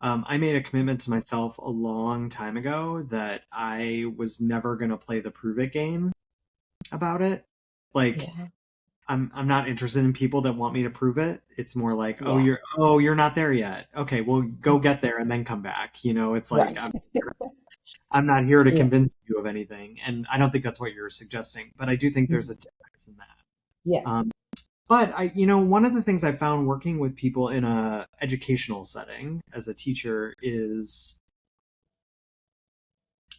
I made a commitment to myself a long time ago that I was never going to play the prove it game about it. Like, Yeah. I'm not interested in people that want me to prove it. It's more like, Yeah. oh, you're not there yet. Okay, well, go get there and then come back. It's like, Right. I'm not here to Yeah. convince you of anything, and I don't think that's what you're suggesting. But I do think there's a difference in that. Yeah. Um, but one of the things I found working with people in a educational setting as a teacher is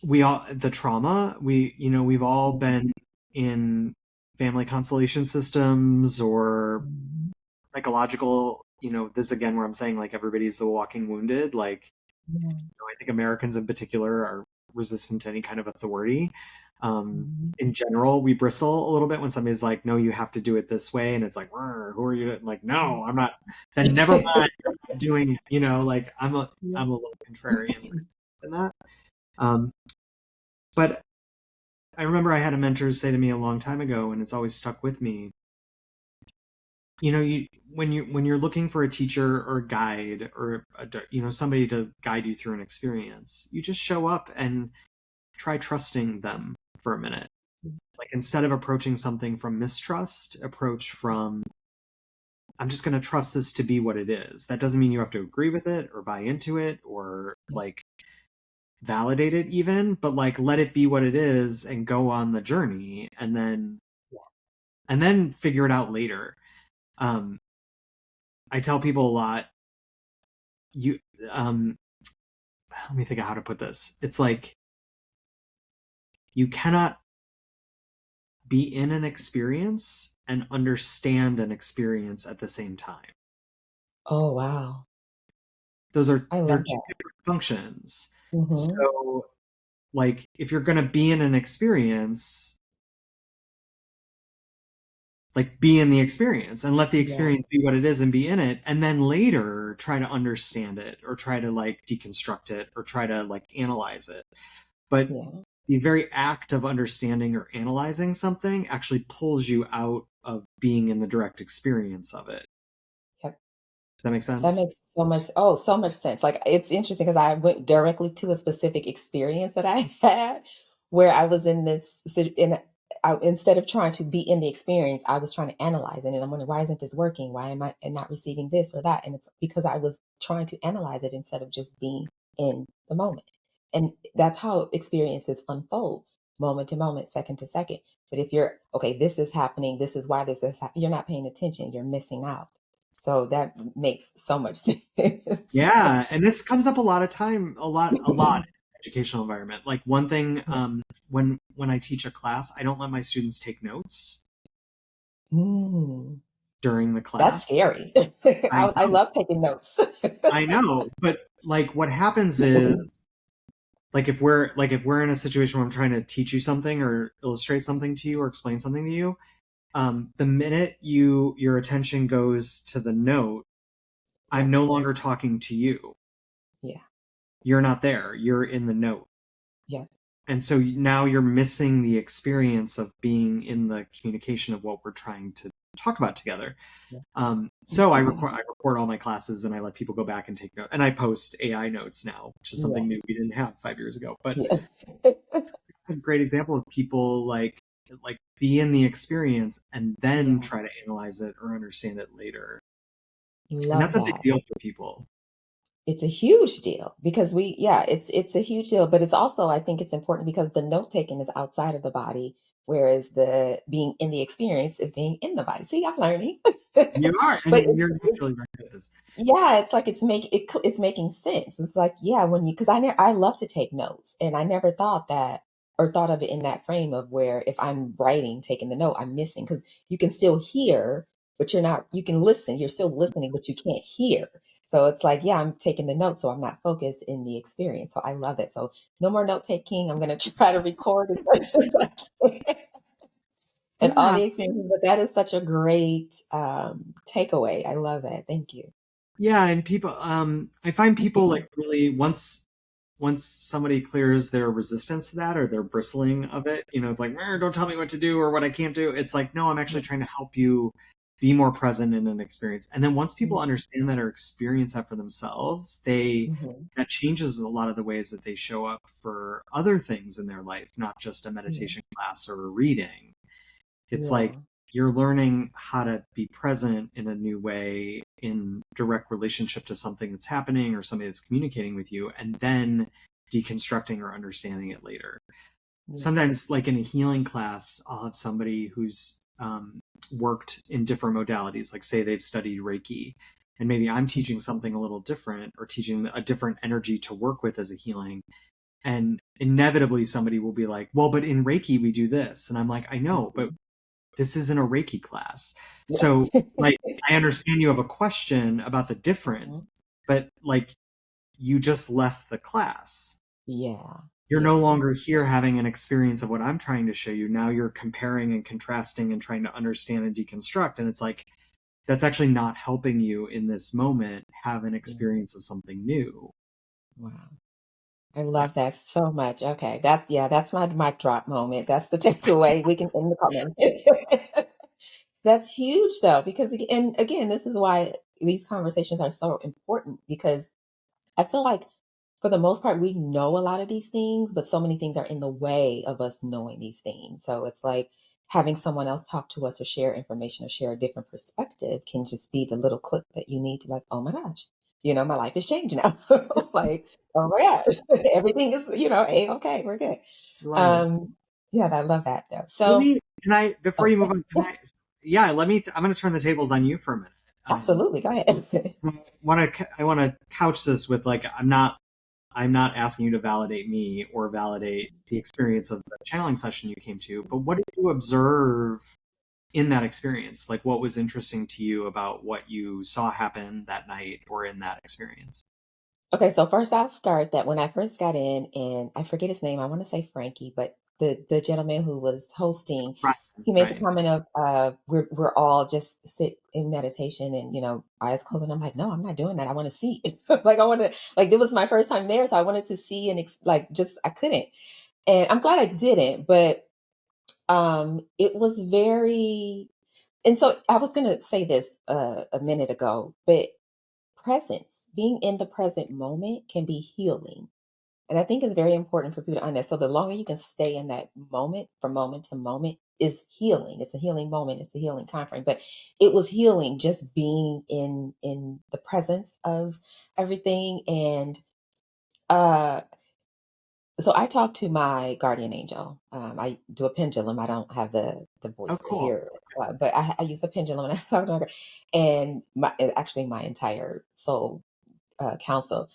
the trauma. We've all been in family constellation systems or Mhm. psychological, this again where I'm saying like everybody's the walking wounded. Like, Yeah. I think Americans in particular are resistant to any kind of authority. Mhm. In general, we bristle a little bit when somebody's like, "No, you have to do it this way," and it's like, "Who are you?" Like, "No, I'm not." Then never mind. I'm not doing. Like Yeah. I'm a little contrarian in that. Um, but I remember I had a mentor say to me a long time ago, and it's always stuck with me. When you're looking for a teacher or a guide or somebody to guide you through an experience, you just show up and try trusting them for a minute. Like, instead of approaching something from mistrust, approach from, I'm just going to trust this to be what it is. That doesn't mean you have to agree with it or buy into it or Yeah. like validate it even, but like let it be what it is and go on the journey and then figure it out later. Um, I tell people a lot, you um let me think of how to put this. It's like you cannot be in an experience and understand an experience at the same time. Oh, wow. I They're love two that. different functions. Hmm. So, like, if you're going to be in an experience, like, be in the experience and let the Yeah. experience be what it is and be in it, and then later try to understand it or try to like deconstruct it or try to like analyze it. But Yeah. the very act of understanding or analyzing something actually pulls you out of being in the direct experience of it. Yep. Does that make That sense? makes so much sense. Like, it's interesting because I went directly to a specific experience that I had where I was in this in instead of trying to be in the experience, I was trying to analyze it. And I'm wondering, why isn't this working? Why am I not receiving this or that? And it's because I was trying to analyze it instead of just being in the moment. And that's how experiences unfold, moment to moment, second to second. But if you're, okay, this is happening, this is why this is happening, you're not paying attention, you're missing out. So that makes so much sense. Yeah, and this comes up a lot of time, a lot in educational environment. Like, one thing, Yeah. when I teach a class, I don't let my students take notes Mm, during the that's class. scary. I I know, love taking notes. I know, but like what happens is like if we're in a situation where I'm trying to teach you something or illustrate something to you or explain something to you, the minute your attention goes to the note, Yeah. I'm no longer talking to you. Yeah. You're not there. You're in the note. Yeah. And so now you're missing the experience of being in the communication of what we're trying to talk about together. Yeah. So I record all my classes and I let people go back and take notes. And I post AI notes now, which is Yeah. something new we didn't have 5 years ago. But Yeah. it's a great example of people like be in the experience and then Yeah. try to analyze it or understand it later. And Love that's a big that. deal for people. It's a huge deal because it's a huge deal, but it's also, I think it's important because the note taking is outside of the body, whereas the being in the experience is being in the body. See, I'm learning. You are, But and you're naturally very good at this. yeah, it's like it's making sense. It's like, yeah, when you, because I love to take notes, and I never thought that, or thought of it in that frame of where if I'm writing, taking the note, I'm missing, because you can still hear, but you're not. You can listen, you're still listening, but you can't hear. So it's like, yeah, I'm taking the note, so I'm not focused in the experience. So I love it. So no more note taking. I'm gonna try to record as much as I can and all Yeah, the experiences. But that is such a great takeaway. I love it. Thank you. yeah, and people, I find people like really once somebody clears their resistance to that or their bristling of it, it's like, don't tell me what to do or what I can't do. It's like, no, I'm actually trying to help you be more present in an experience. And then once people understand that or experience that for themselves, Mhm. that changes a lot of the ways that they show up for other things in their life, not just a meditation Yes. class or a reading. It's like Yeah. you're learning how to be present in a new way in direct relationship to something that's happening or somebody that's communicating with you, and then deconstructing or understanding it later. Yeah. Sometimes, like in a healing class, I'll have somebody who's worked in different modalities, like say they've studied Reiki, and maybe I'm teaching something a little different or teaching a different energy to work with as a healing. And inevitably, somebody will be like, well, but in Reiki, we do this. And I'm like, I know, but Mhm. this isn't a Reiki class. Yeah. So, like, I understand you have a question about the difference, Mhm. but like, you just left the class. Yeah. You're Yeah. no longer here having an experience of what I'm trying to show you. Now you're comparing and contrasting and trying to understand and deconstruct. And it's like, that's actually not helping you in this moment have an Yeah. experience of something new. Wow. I Yeah. love that so much. Okay. That's my mic drop moment. That's the takeaway. We can end the comment. That's huge though, because and again, this is why these conversations are so important, because I feel like for the most part, we know a lot of these things, but so many things are in the way of us knowing these things. So it's like having someone else talk to us or share information or share a different perspective can just be the little clip that you need to, like, oh my gosh, my life is changing now. Like, oh my gosh, everything is, okay, we're good. Love it. Um, yeah, I love that though. Let So, me, can I, before oh, you move on, yeah, yeah, I'm going to turn the tables on you for a minute. absolutely. Go ahead. I want to couch this with like, I'm not asking you to validate me or validate the experience of the channeling session you came to, but what did you observe in that experience? Like, what was interesting to you about what you saw happen that night or in that experience? Okay, so first I'll start that when I first got in, and I forget his name, I want to say Frankie, but the gentleman who was hosting, Right, he made the right. comment of we're all just sit in meditation and eyes closed, and I'm like, no, I'm not doing that. I want to see. Like, I want to, like, it was my first time there, so I wanted to see and like, just I couldn't. And I'm glad I didn't, but it was very, and so I was going to say this a minute ago, but presence, being in the present moment can be healing. And I think it's very important for people to understand. So the longer you can stay in that moment, from moment to moment, is healing. It's a healing moment. It's a healing time frame. But it was healing just being in the presence of everything. And uh so I talk to my guardian angel. I do a pendulum. I don't have the Oh, voice or cool. hear, but I use a pendulum and I talk to her. And actually my entire soul council,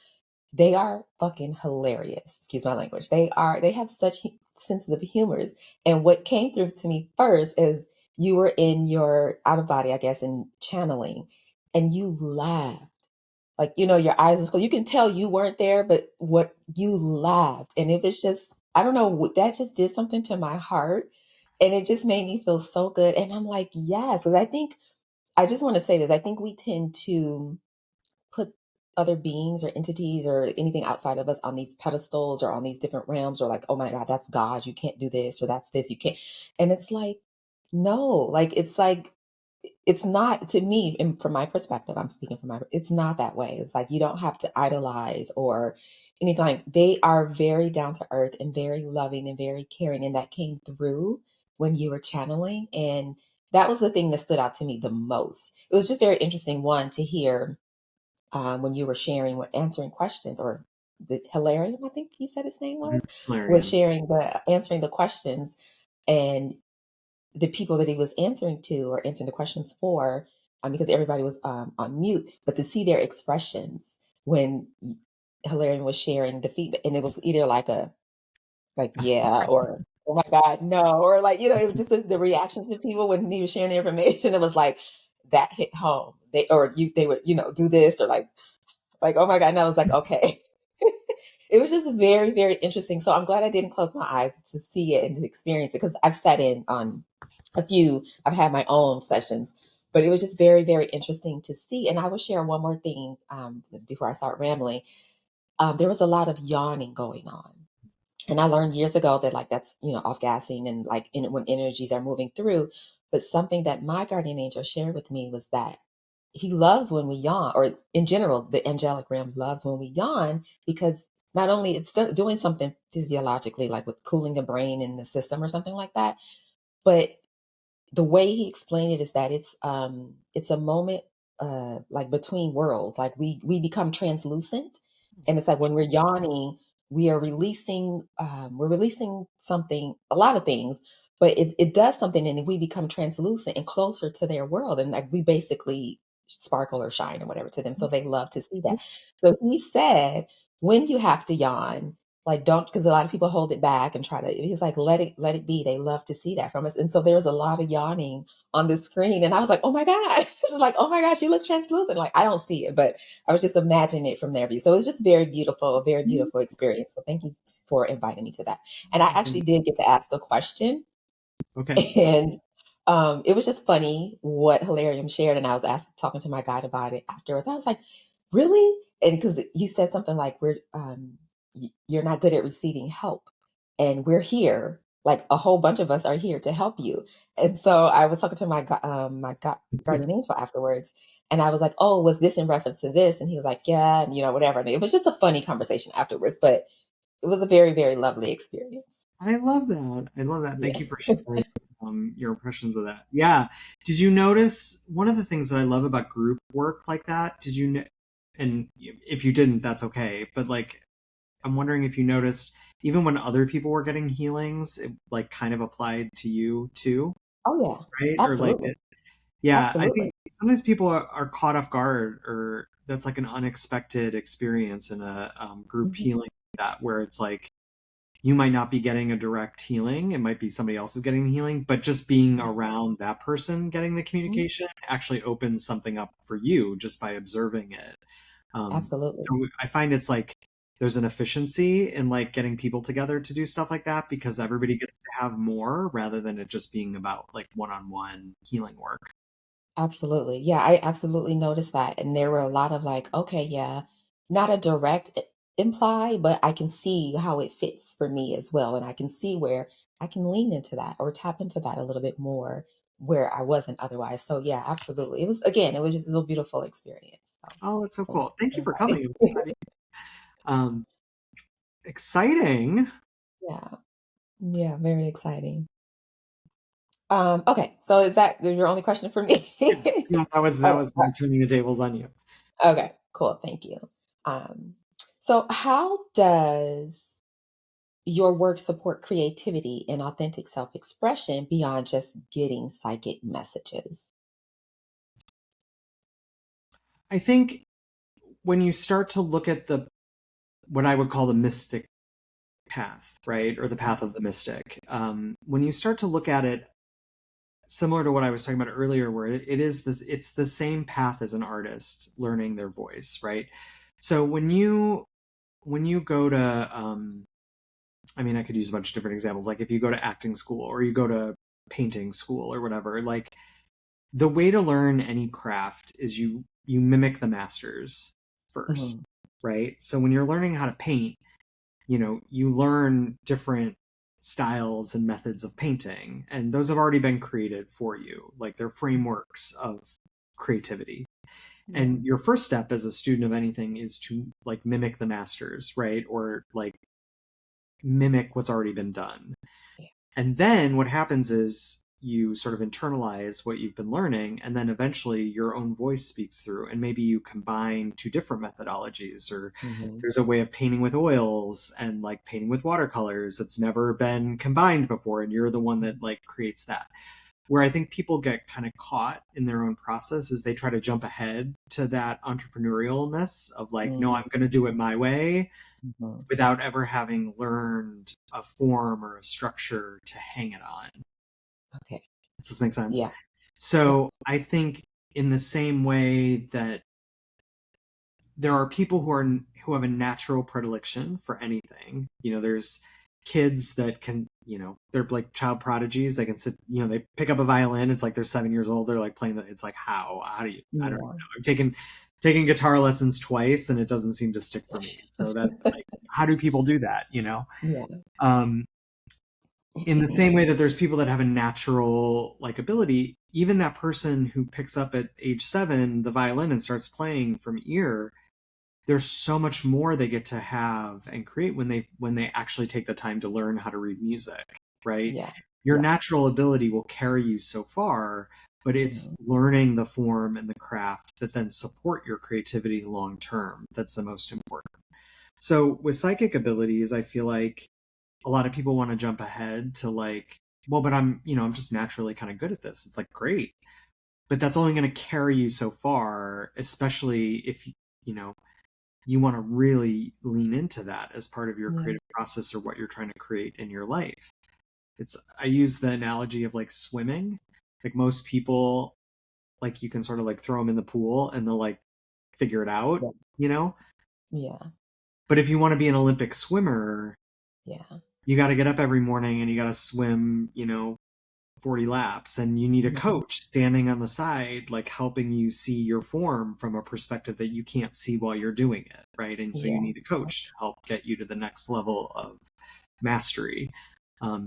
they are fucking hilarious. Excuse my language. They have such senses of humors. And what came through to me first is you were in your out of body, I guess, in channeling, and you laughed. Like, your eyes are closed. You can tell you weren't there, but what you laughed. And it was just, I don't know, that just did something to my heart. And it just made me feel so good. And I'm like, yes. Because I just want to say this. I think we tend to put other beings or entities or anything outside of us on these pedestals or on these different realms, or like, oh my God, that's God, you can't do this, or that's this, you can't. And it's like, no, like it's not, to me, and from my perspective, I'm speaking from it's not that way. It's like you don't have to idolize or anything. Like, they are very down to earth and very loving and very caring, and that came through when you were channeling. And that was the thing that stood out to me the most. It was just very interesting, one, to hear when you were sharing, answering questions, or the Hilarion, I think he said his name was Clarion. sharing answering the questions, and the people that he was answering to or answering the questions for, because everybody was on mute, but to see their expressions when Hilarion was sharing the feedback, and it was either like yeah, or oh my God, no, or like, it was just the reactions to people when he was sharing the information. It was like that hit home. They would, do this, or like, oh my God. And I was like, okay. It was just very, very interesting. So I'm glad I didn't close my eyes to see it and to experience it, because I've sat in on I've had my own sessions, but it was just very, very interesting to see. And I will share one more thing before I start rambling. There was a lot of yawning going on. And I learned years ago that, like, that's, off gassing, and like when energies are moving through. But something that my guardian angel shared with me was that he loves when we yawn, or in general, the angelic realm loves when we yawn, because not only it's doing something physiologically, like with cooling the brain and the system or something like that, but the way he explained it is that it's a moment like between worlds, like we become translucent, and it's like when we're yawning, we're releasing something, a lot of things, but it does something, and we become translucent and closer to their world, and like we basically sparkle or shine or whatever to them, so they love to see that. So he said, when you have to yawn, like, don't, because a lot of people hold it back and try to, he's like, let it be. They love to see that from us. And so there was a lot of yawning on the screen. And I was like, oh my God. She's like, oh my God, she looks translucent. Like, I don't see it, but I was just imagining it from their view. So it was just very beautiful, a very beautiful experience. So thank you for inviting me to that. And I actually did get to ask a question. Okay. And it was just funny what Hilarium shared. And I was talking to my guide about it afterwards. I was like, really? And because you said something like, you're not good at receiving help. And we're here, like a whole bunch of us are here to help you. And so I was talking to guardian angel afterwards. And I was like, oh, was this in reference to this? And he was like, yeah, and whatever. And it was just a funny conversation afterwards, but it was a very, very lovely experience. I love that. I love that. Thank you Yes. for sharing your impressions of that. Yeah. Did you notice one of the things that I love about group work like that? And if you didn't, that's okay. But like, I'm wondering if you noticed, even when other people were getting healings, it like kind of applied to you too, Oh yeah, right? Or like, absolutely. yeah, I Absolutely. think sometimes people are caught off guard, or that's like an unexpected experience in a group Mhm. healing, that where it's like you might not be getting a direct healing, it might be somebody else is getting the healing, but just being Yeah. around that person getting the Mhm. communication actually opens something up for you just by observing it. Absolutely. So I find it's like there's an efficiency in like getting people together to do stuff like that, because everybody gets to have more rather than it just being about like one-on-one healing work. Absolutely. Yeah, I absolutely noticed that. And there were a lot of like, okay, yeah, not a direct imply, but I can see how it fits for me as well. And I can see where I can lean into that or tap into that a little bit more where I wasn't otherwise. So yeah, absolutely. It was just a beautiful experience. So Oh, that's so thank cool. you Thank for you for inviting. coming. It was exciting. Um, exciting. Yeah. Yeah, very exciting. Okay, so is that your only question for me? Yes. Yeah, that was Okay. me turning the tables on you. Okay, cool. Thank you. Um, so, how does your work support creativity and authentic self expression beyond just getting psychic messages? I think when you start to look at the what I would call the mystic path, right, or the path of the mystic, when you start to look at it similar to what I was talking about earlier, where it's the same path as an artist learning their voice, right? So when you go to I mean, I could use a bunch of different examples. Like if you go to acting school or you go to painting school or whatever, like the way to learn any craft is you mimic the masters first, Mhm. right? So when you're learning how to paint, you learn different styles and methods of painting, and those have already been created for you. Like they're frameworks of creativity. Yeah. And your first step as a student of anything is to like mimic the masters, right? Or like mimic what's already been done. Yeah. And then what happens is you sort of internalize what you've been learning, and then eventually your own voice speaks through. And maybe you combine two different methodologies, or Mhm. there's a way of painting with oils and like painting with watercolors that's never been combined before. And you're the one that like creates that. Where I think people get kind of caught in their own process is they try to jump ahead to that entrepreneurialness of like, no, Mhm. I'm going to do it my way Mhm. without ever having learned a form or a structure to hang it on. Okay. Does this make sense? Yeah. Yep. So I think in the same way that there are people who have a natural predilection for anything, there's kids that can, they're like child prodigies. They can sit, they pick up a violin. It's like they're 7 years old. They're like playing it's like, how do you, I don't know. Yeah. I've taken guitar lessons twice and it doesn't seem to stick for me. So that like, how do people do that? Yeah. Um, in the same way that there's people that have a natural like ability, even that person who picks up at age 7 the violin and starts playing from ear, there's so much more they get to have and create when they actually take the time to learn how to read music, right? Yeah. Your Yeah. natural ability will carry you so far, but it's Mhm. learning the form and the craft that then support your creativity long term that's the most important. So with psychic abilities, I feel like a lot of people want to jump ahead to like, well, but I'm just naturally kind of good at this. It's like great, but that's only going to carry you so far, especially if you know you want to really lean into that as part of your Yeah. creative process or what you're trying to create in your life. I use the analogy of like swimming. Like most people, like you can sort of like throw them in the pool and they'll like figure it out, Yeah. you know? Yeah. But if you want to be an Olympic swimmer, Yeah. you got to get up every morning and you got to swim, 40 laps, and you need a Mhm. coach standing on the side like helping you see your form from a perspective that you can't see while you're doing it, right? And so you Yeah. need a coach to help get you to the next level of mastery.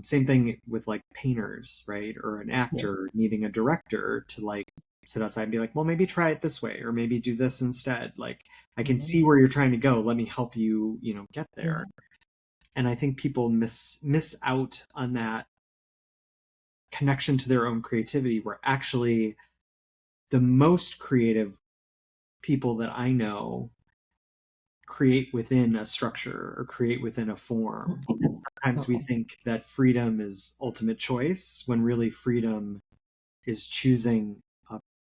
Same thing with like painters, right? Or an Yeah. actor needing a director to like sit outside and be like, well, maybe try it this way or maybe do this instead. Like I can Mhm. see where you're trying to go, let me help you, get Yeah. there. And I think people miss out on that connection to their own creativity, where actually the most creative people that I know create within a structure or create within a form. And sometimes we Okay. think that freedom is ultimate choice when really freedom is choosing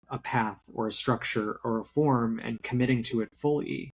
a path or a structure or a form and committing to it fully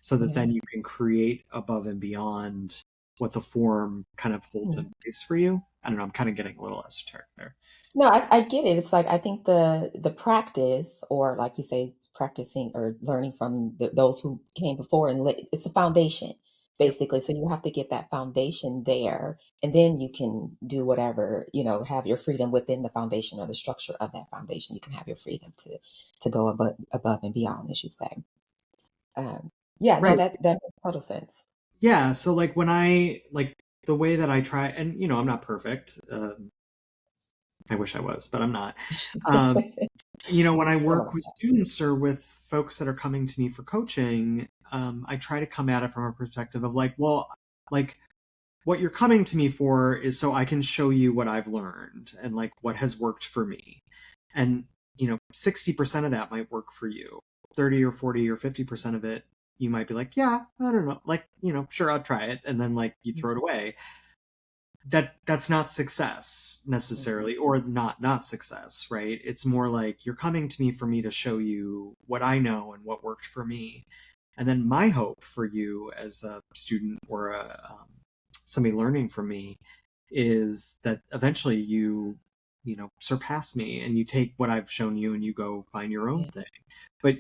so that Yeah. then you can create above and beyond what the form kind of holds Yeah. in place for you. I don't know, I'm kind of getting a little esoteric there. No, I get it. It's like I think the practice, or like you say, it's practicing or learning from those who came before, and it's a foundation, Yep. basically. So you have to get that foundation there, and then you can do whatever, have your freedom within the foundation or the structure of that foundation. You can have your freedom to go above and beyond, as you say. Yeah, no, Right. that makes total sense. Yeah, so like when I like the way that I try, and I'm not perfect. I wish I was, but I'm not. Um, when I Some work of with students or with folks that are coming to me for coaching, I try to come at it from a perspective of like, well, like what you're coming to me for is so I can show you what I've learned and like what has worked for me. And 60% of that might work for you. 30 or 40 or 50% of it, you might be like, yeah, I don't know, like, sure, I'll try it. And then like you throw it that. away. That's not success Mhm. necessarily, or not success, right? It's more like you're coming to me for me to show you what I know and what worked for me. And then my hope for you as a student or somebody learning from me is that eventually you surpass me and you take what I've shown you and you go find your own Yeah. thing. But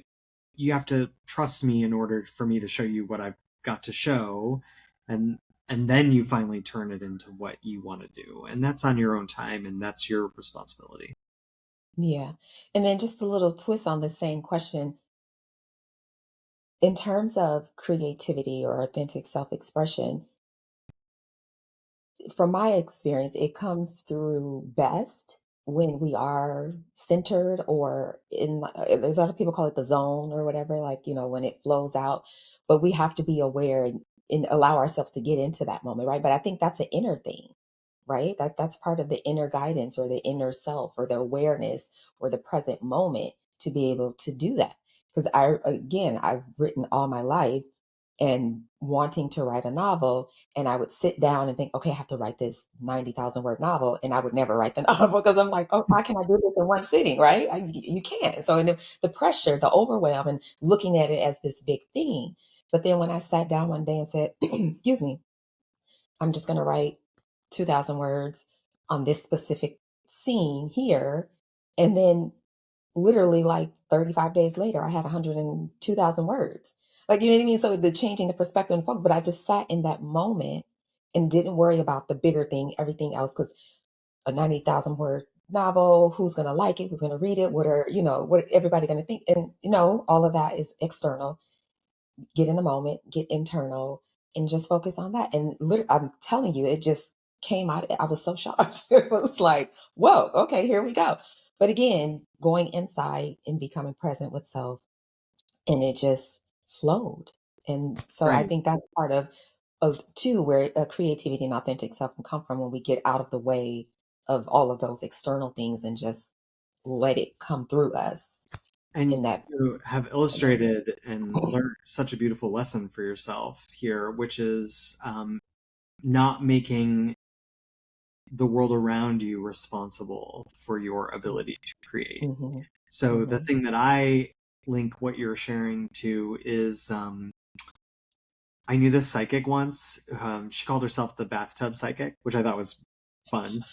you have to trust me in order for me to show you what I've got to show, and then you finally turn it into what you want to do, and that's on your own time and that's your responsibility. Yeah. And then just a little twist on the same question. in terms of creativity or authentic self-expression, from my experience, it comes through best when we are centered or in, a lot of people call it the zone or whatever, like, when it flows out. But we have to be aware and allow ourselves to get into that moment, right? But I think that's an inner thing, right? That's part of the inner guidance or the inner self or the awareness or the present moment to be able to do that. Because I've written all my life and wanting to write a novel, and I would sit down and think, okay, I have to write this 90,000 word novel, and I would never write the novel because I'm like, oh, how can I do this in one sitting, right? You can't. So, and the pressure, the overwhelm, and looking at it as this big thing. But then when I sat down one day and said, excuse me, I'm just going to write 2,000 words on this specific scene here. And then literally like 35 days later, I had 102,000 words. Like, you know what I mean? So the changing the perspective and focus, but I just sat in that moment and didn't worry about the bigger thing, everything else, because a 90,000 word novel, who's going to like it, who's going to read it, what everybody going to think? And, all of that is external. Get in the moment, get internal, and just focus on that. And literally, I'm telling you, it just came out. I was so shocked. It was like, whoa, okay, here we go. But again, going inside and becoming present with self, and it just flowed. And so I Right. think that's part of too, where creativity and authentic self can come from, when we get out of the way of all of those external things and just let it come through us And in that you have moment. illustrated and learned such a beautiful lesson for yourself here, which is not making the world around you responsible for your ability to create. Hmm. So the Hmm. thing that I link what you're sharing to is I knew this psychic once. She called herself the bathtub psychic, which I thought was fun.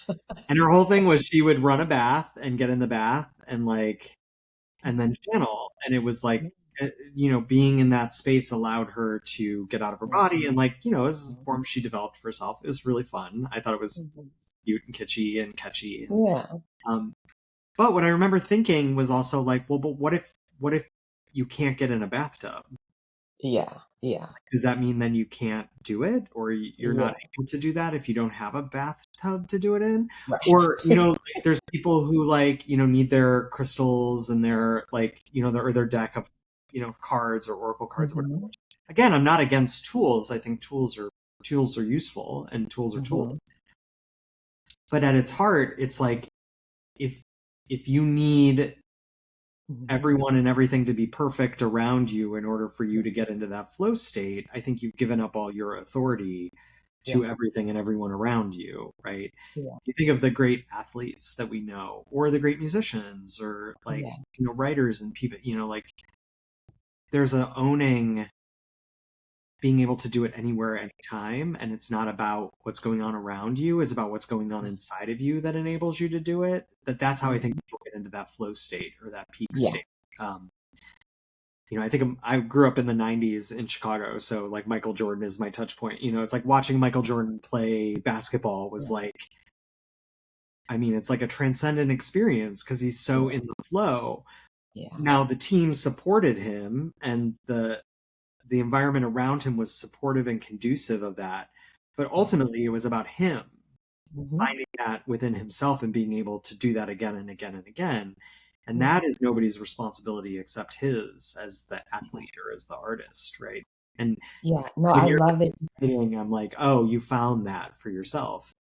And her whole thing was she would run a bath and get in the bath and then channel. And it was like, being in that space allowed her to get out of her body. And it was a form she developed for herself. It was really fun. I thought it was cute and kitschy and catchy. And, Yeah. um, but what I remember thinking was also like, well, but what if you can't get in a bathtub? Yeah. Yeah. Does that mean then you can't do it, or you're not Yeah. able to do that if you don't have a bathtub to do it in? Right. Or there's people who need their crystals and their or their deck of cards or oracle cards or whatever. Hmm. Again, I'm not against tools. I think tools are useful and tools are Hmm. tools. But at its heart, it's like if if you need Hmm. everyone and everything to be perfect around you in order for you to get into that flow state, I think you've given up all your authority Yeah. to everything and everyone around you, right? Yeah. You think of the great athletes that we know, or the great musicians, or Yeah. writers and people, there's a owning being able to do it anywhere, anytime, and it's not about what's going on around you, it's about what's going on inside of you that enables you to do it. That's how I think Mhm. people get into that flow state or that peak Yeah. state. um, I think I grew up in the 90s in Chicago, so like Michael Jordan is my touch point. It's like watching Michael Jordan play basketball was Yeah. like, it's like a transcendent experience because he's so Yeah. in the flow. Yeah. Now the team supported him and the environment around him was supportive and conducive of that. But Yeah. ultimately it was about him Hmm. finding that within himself and being able to do that again and again and again. And Yeah. that is nobody's responsibility except his as the athlete or as the artist, right? And Yeah. No, when I you're love it. writing, I'm like, oh, you found that for yourself.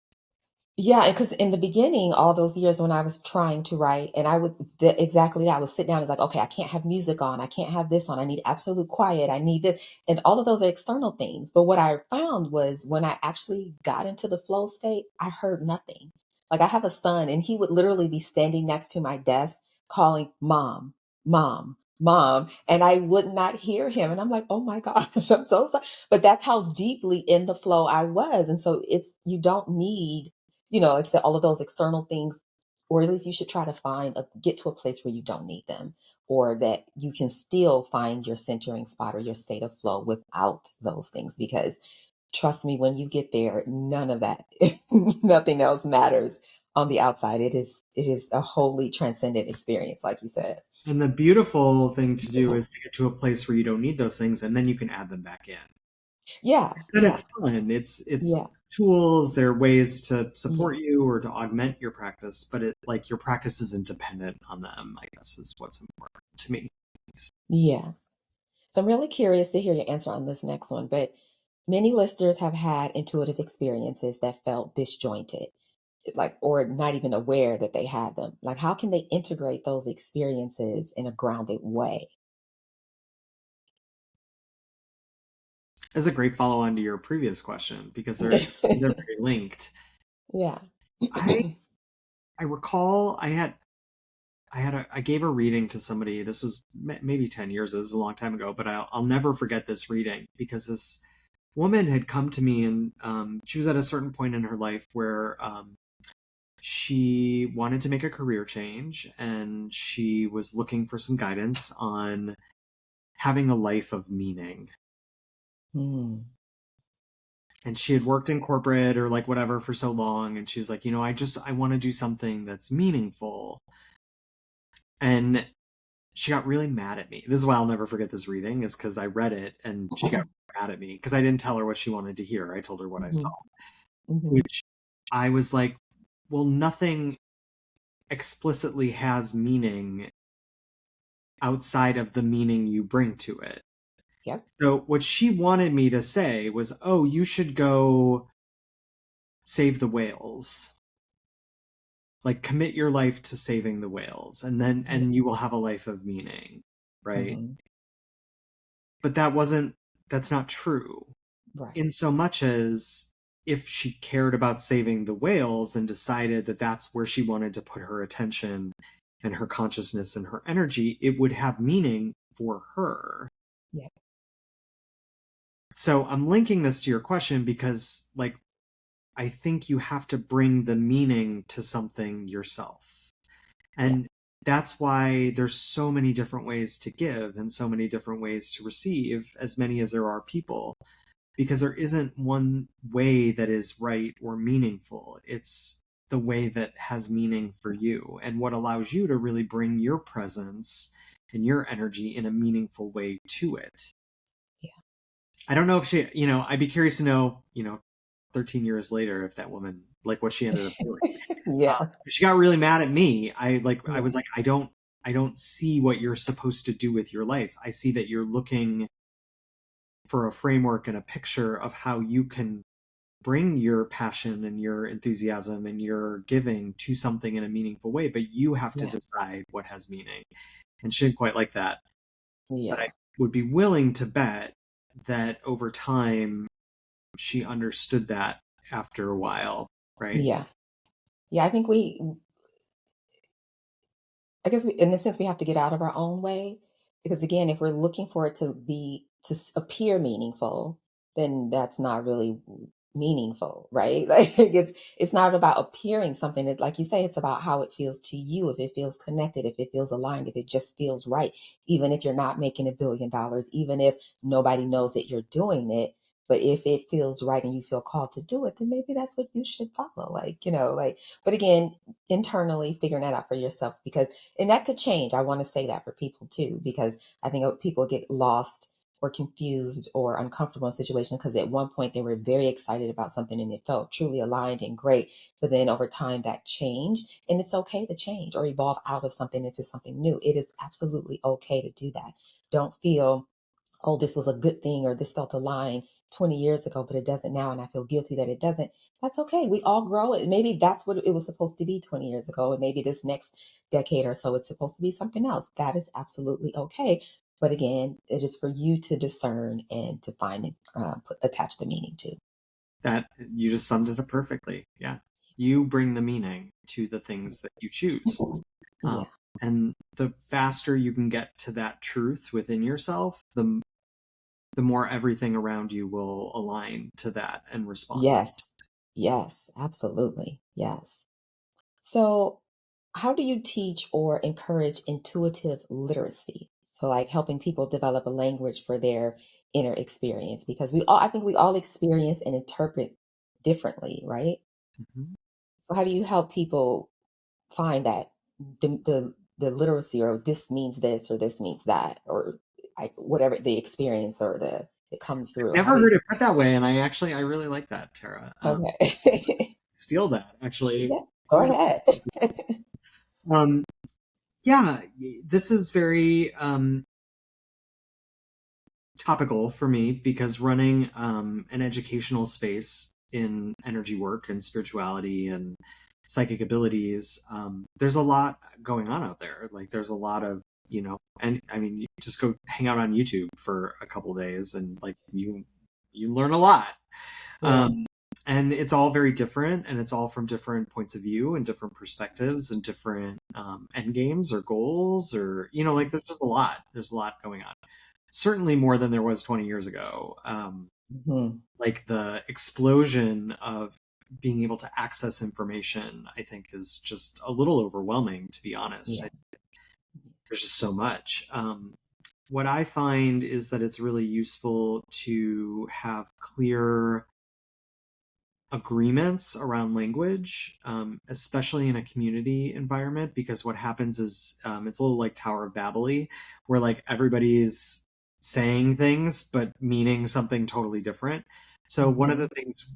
Yeah, because in the beginning, all those years when I was trying to write, and I would exactly that, I would sit down and it's like, okay, I can't have music on, I can't have this on, I need absolute quiet, I need this, and all of those are external things. But what I found was when I actually got into the flow state, I heard nothing. Like I have a son, and he would literally be standing next to my desk, calling mom, mom, mom, and I would not hear him, and I'm like, oh my gosh, I'm so sorry. But that's how deeply in the flow I was, and so it's you don't need like I said, all of those external things, or at least you should try to get to a place where you don't need them, or that you can still find your centering spot or your state of flow without those things. Because trust me, when you get there, none of that, nothing else matters on the outside. It is a wholly transcendent experience, like you said. And the beautiful thing to do is to get to a place where you don't need those things, and then you can add them back in. Yeah, Then yeah, it's fun. It's yeah, tools. They're ways to yeah, support you or to augment your practice, but it like your practice isn't dependent on them. I guess is what's important to me. yeah. So I'm really curious to hear your answer on this next one, but many listeners have had intuitive experiences that felt disjointed, like, or not even aware that they had them. Like, how can they integrate those experiences in a grounded way? That's a great follow on to your previous question because they're very linked. Yeah. I I recall I gave a reading to somebody. This was maybe 10 years. This is a long time ago, but I'll never forget this reading because this woman had come to me and she was at a certain point in her life where she wanted to make a career change and she was looking for some guidance on having a life of meaning. Mm, And she had worked in corporate or like whatever for so long and she was like, I want to do something that's meaningful. And she got really mad at me. This is why I'll never forget this reading, is because I read it and she got mad at me because I didn't tell her what she wanted to hear. I told her what I saw, mhm, mhm. which I was like, well, nothing explicitly has meaning outside of the meaning you bring to it. Yep. So what she wanted me to say was, oh, you should go save the whales. Like commit your life to saving the whales Yeah. and you will have a life of meaning, right? Mhm. But that's not true. Right. In so much as if she cared about saving the whales and decided that that's where she wanted to put her attention and her consciousness and her energy, it would have meaning for her. Yeah. So I'm linking this to your question because, like, I think you have to bring the meaning to something yourself. Yeah. And that's why there's so many different ways to give and so many different ways to receive, as many as there are people, because there isn't one way that is right or meaningful. It's the way that has meaning for you and what allows you to really bring your presence and your energy in a meaningful way to it. Yeah. I don't know if I'd be curious to know, 13 years later, if that woman, like what she ended up doing. Yeah. She got really mad at me. I Yeah. was like, I don't see what you're supposed to do with your life. I see that you're looking for a framework and a picture of how you can bring your passion and your enthusiasm and your giving to something in a meaningful way, but you have to Yeah. decide what has meaning. And she didn't quite like that. But I Yeah. would be willing to bet that over time she understood that after a while, right? Yeah. Yeah. I think I guess in this sense, we have to get out of our own way because, again, if we're looking for it appear meaningful, then that's not really meaningful, right? Like it's not about appearing something. It, like you say, it's about how it feels to you. If it feels connected, if it feels aligned, if it just feels right, even if you're not making $1 billion, even if nobody knows that you're doing it. But if it feels right and you feel called to do it, then maybe that's what you should follow. But again, internally figuring that out for yourself because and that could change. I want to say that for people too, because I think people get lost or confused or uncomfortable in situations because at one point they were very excited about something and it felt truly aligned and great. But then over time that changed, and it's okay to change or evolve out of something into something new. It is absolutely okay to do that. Don't feel, oh, this was a good thing or this felt aligned 20 years ago, but it doesn't now. And I feel guilty that it doesn't. That's okay. We all grow. And maybe that's what it was supposed to be 20 years ago. And maybe this next decade or so, it's supposed to be something else. That is absolutely okay. But again, it is for you to discern and to find and attach the meaning to. That you just summed it up perfectly. Yeah. You bring the meaning to the things that you choose. Um, Yeah. and the faster you can get to that truth within yourself, the more everything around you will align to that and respond. Yes. Yes. Absolutely. Yes. So, how do you teach or encourage intuitive literacy? So, like helping people develop a language for their inner experience, because I think we all experience and interpret differently, right? Mhm. So, how do you help people find that the the literacy, or this means this or this means that, or whatever the experience or the it comes through. How Never do you? heard it put that way, and I really like that, Tara. Okay. Steal that, actually. Yeah, go ahead. Um, yeah, this is very topical for me because running an educational space in energy work and spirituality and psychic abilities, there's a lot going on out there. Like there's a lot of, and I mean, you just go hang out on YouTube for a couple days and like you learn a lot. Yeah. And it's all very different, and it's all from different points of view and different perspectives and different end games or goals, or like there's just a lot. There's a lot going on. Certainly more than there was 20 years ago. Hmm. Like the explosion of being able to access information, I think, is just a little overwhelming, to be honest. Yeah. There's just so much. What I find is that it's really useful to have clear agreements around language, especially in a community environment, because what happens is it's a little like Tower of Babel, where like everybody's saying things but meaning something totally different. So one of Hmm. the things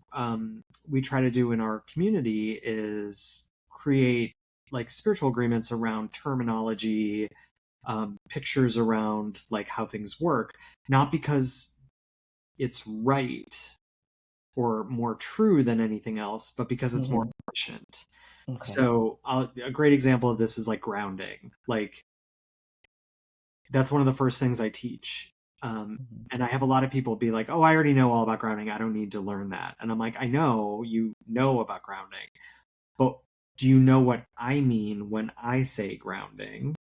we try to do in our community is create like spiritual agreements around terminology, pictures around like how things work, not because it's right or more true than anything else, but because it's more Hmm. efficient. Okay. So a great example of this is like grounding. Like that's one of the first things I teach. Hmm. And I have a lot of people be like, "Oh, I already know all about grounding. I don't need to learn that." And I'm like, "I know you know about grounding, but do you know what I mean when I say grounding?"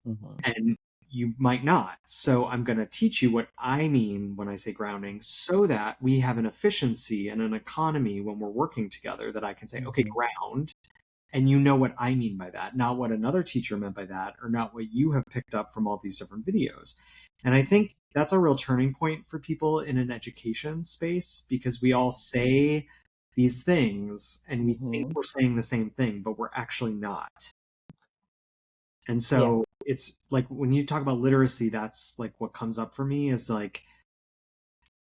Hmm. And you might not. So I'm going to teach you what I mean when I say grounding so that we have an efficiency and an economy when we're working together, that I can say, okay, Hmm. ground. And you know what I mean by that, not what another teacher meant by that, or not what you have picked up from all these different videos. And I think that's a real turning point for people in an education space, because we all say these things and we think Hmm. we're saying the same thing, but we're actually not. And Yeah. so it's like when you talk about literacy, that's like what comes up for me is like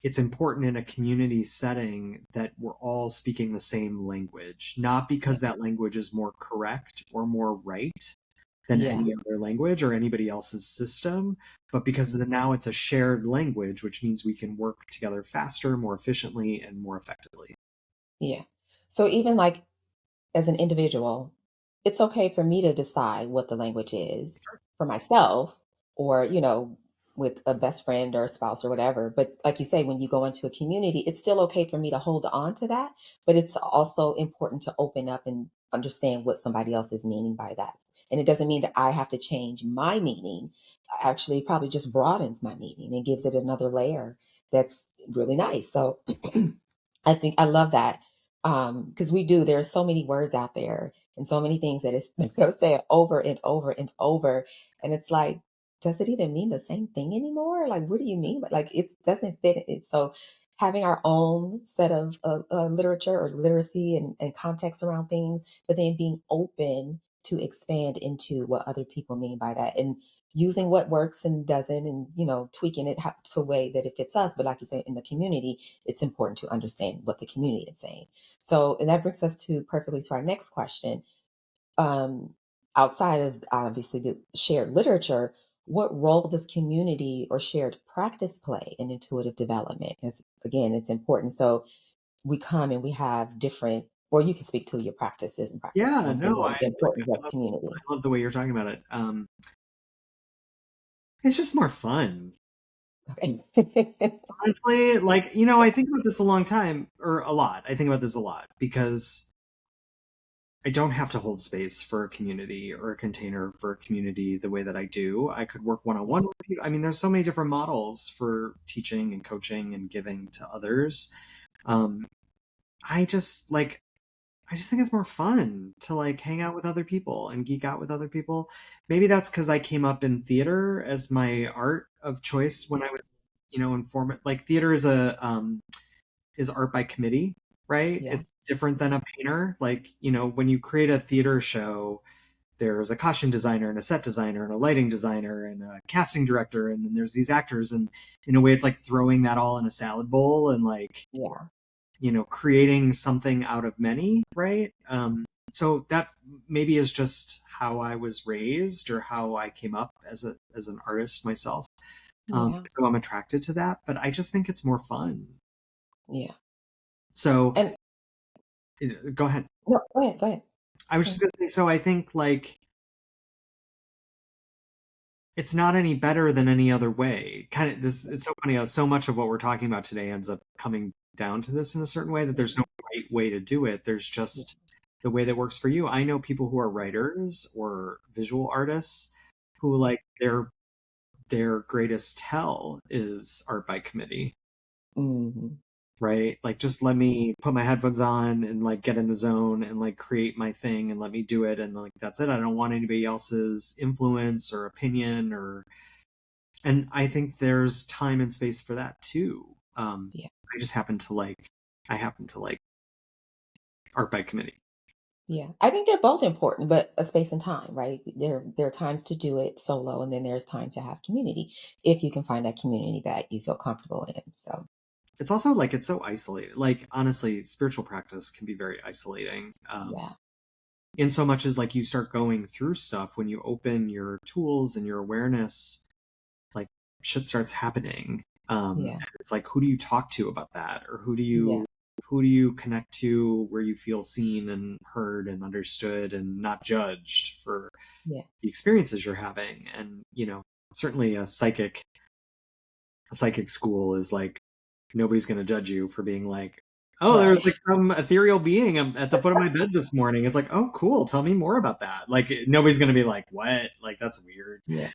it's important in a community setting that we're all speaking the same language, not Yeah. because that language is more correct or more right than Yeah. any other language or anybody else's system, but because now it's a shared language, which means we can work together faster, more efficiently, and more effectively. Yeah. So even like as an individual, it's okay for me to decide what the language is for myself, or, with a best friend or a spouse or whatever. But like you say, when you go into a community, it's still okay for me to hold on to that. But it's also important to open up and understand what somebody else is meaning by that. And it doesn't mean that I have to change my meaning. Actually, it probably just broadens my meaning and gives it another layer that's really nice. So I think I love that, because we do. There's so many words out there and so many things that is they're saying over and over and over, and it's like, does it even mean the same thing anymore? Like, what do you mean? But like, it doesn't fit it. So, having our own set of literature or literacy and context around things, but then being open to expand into what other people mean by that, and using what works and doesn't, and tweaking it to a way that it fits us. But like you say, in the community, it's important to understand what the community is saying. So, and that brings us to perfectly to our next question. Um, Outside of obviously the shared literature, what role does community or shared practice play in intuitive development? Because again, it's important. So we come and we have different, or you can speak to your practices and practice Yeah, forms no, and the importance of love, community. I love the way you're talking about it. It's just more fun. Okay. Honestly, like, Yeah. I think about this a long time, or a lot. I think about this a lot because I don't have to hold space for a community or a container for a community the way that I do. I could work one on Yeah. one with you. I mean, there's so many different models for teaching and coaching and giving to others. Um, I just like, I just think it's more fun to like hang out with other people and geek out with other people. Maybe that's because I came up in theater as my art of choice when I was, in like theater is art by committee, right? Yeah. It's different than a painter. Like, when you create a theater show, there's a costume designer and a set designer and a lighting designer and a casting director, and then there's these actors, and in a way it's like throwing that all in a salad bowl and like, Yeah. creating something out of many, right? So that maybe is just how I was raised or how I came up as an artist myself. Yeah. So I'm attracted to that, but I just think it's more fun. Yeah. So And go ahead. no, go ahead. Go ahead. I was just Okay. gonna say, so I think like it's not any better than any other way. Kind of this, it's so funny how so much of what we're talking about today ends up coming down to this in a certain way, that there's no right way to do it. There's Yeah. just the way that works for you. I know people who are writers or visual artists who like their greatest tell is art by committee, Mm-hmm. right? Like just let me put my headphones on and like get in the zone and like create my thing and let me do it, and like that's it. I don't want anybody else's influence or opinion, or and I think there's time and space for that too. Yeah. I just happen to like art by committee. Yeah. I think they're both important, but a space and time, right? There are times to do it solo, and then there's time to have community if you can find that community that you feel comfortable in. So It's also like it's so isolated. Like honestly, spiritual practice can be very isolating. yeah. In so much as like you start going through stuff when you open your tools and your awareness, like shit starts happening. Yeah. And it's like, who do you talk to about that, or Yeah. who do you connect to where you feel seen and heard and understood and not judged for Yeah. the experiences you're having? And certainly a psychic school is like nobody's going to judge you for being like, oh, there was Right. like some ethereal being at the foot of my bed this morning. It's like, oh, cool. Tell me more about that. Like, nobody's going to be like, what? Like, that's weird. Yeah.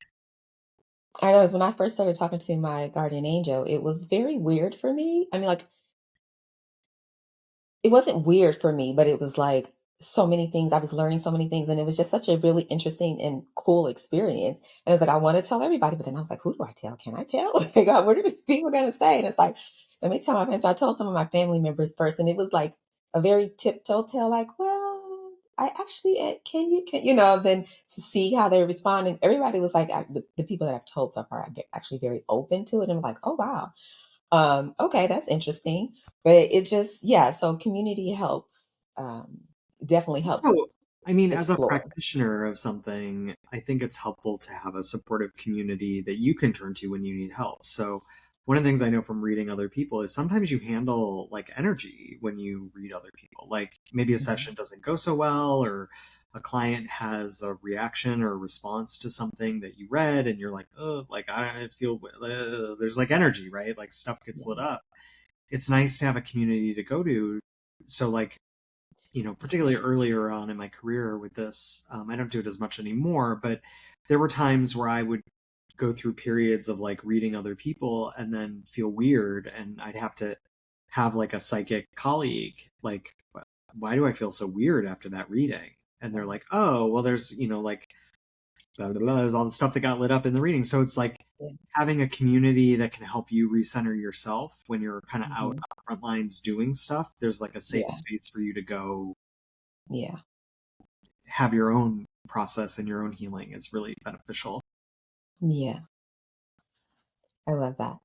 I know, as when I first started talking to my guardian angel, it was very weird for me. I mean, like, it wasn't weird for me, but it was like so many things. I was learning so many things, and it was just such a really interesting and cool experience. And it's like, I want to tell everybody, but then I was like, who do I tell? Can I tell? Like, what are people going to say? And it's like, let me tell my parents. So I told some of my family members first, and it was like a very tiptoe tale, like, well, I actually, then to see how they respond. And everybody was like, the people that I've told so far are actually very open to it. And I'm like, oh, wow. Okay, that's interesting. But it just, yeah, so community helps, definitely helps So, I mean, as a explore. practitioner of something, I think it's helpful to have a supportive community that you can turn to when you need help. So, one of the things I know from reading other people is sometimes you handle like energy when you read other people. Like maybe a Mhm. session doesn't go so well, or a client has a reaction or a response to something that you read, and you're like, oh, like I feel there's like energy, right? Like stuff gets Yeah, lit up. It's nice to have a community to go to. So, like, yeah, particularly earlier on in my career with this, I don't do it as much anymore, but there were times where I would go through periods of like reading other people and then feel weird. And I'd have to have like a psychic colleague, like, why do I feel so weird after that reading? And they're right. like, oh, well, there's, like, blah, blah, blah, there's all the stuff that got lit up in the reading. So it's like Yeah. having a community that can help you recenter yourself when you're kind of out Mhm. on the front lines doing stuff. There's like a safe Yeah, space for you to go yeah, have your own process and your own healing is really beneficial. yeah. I love that.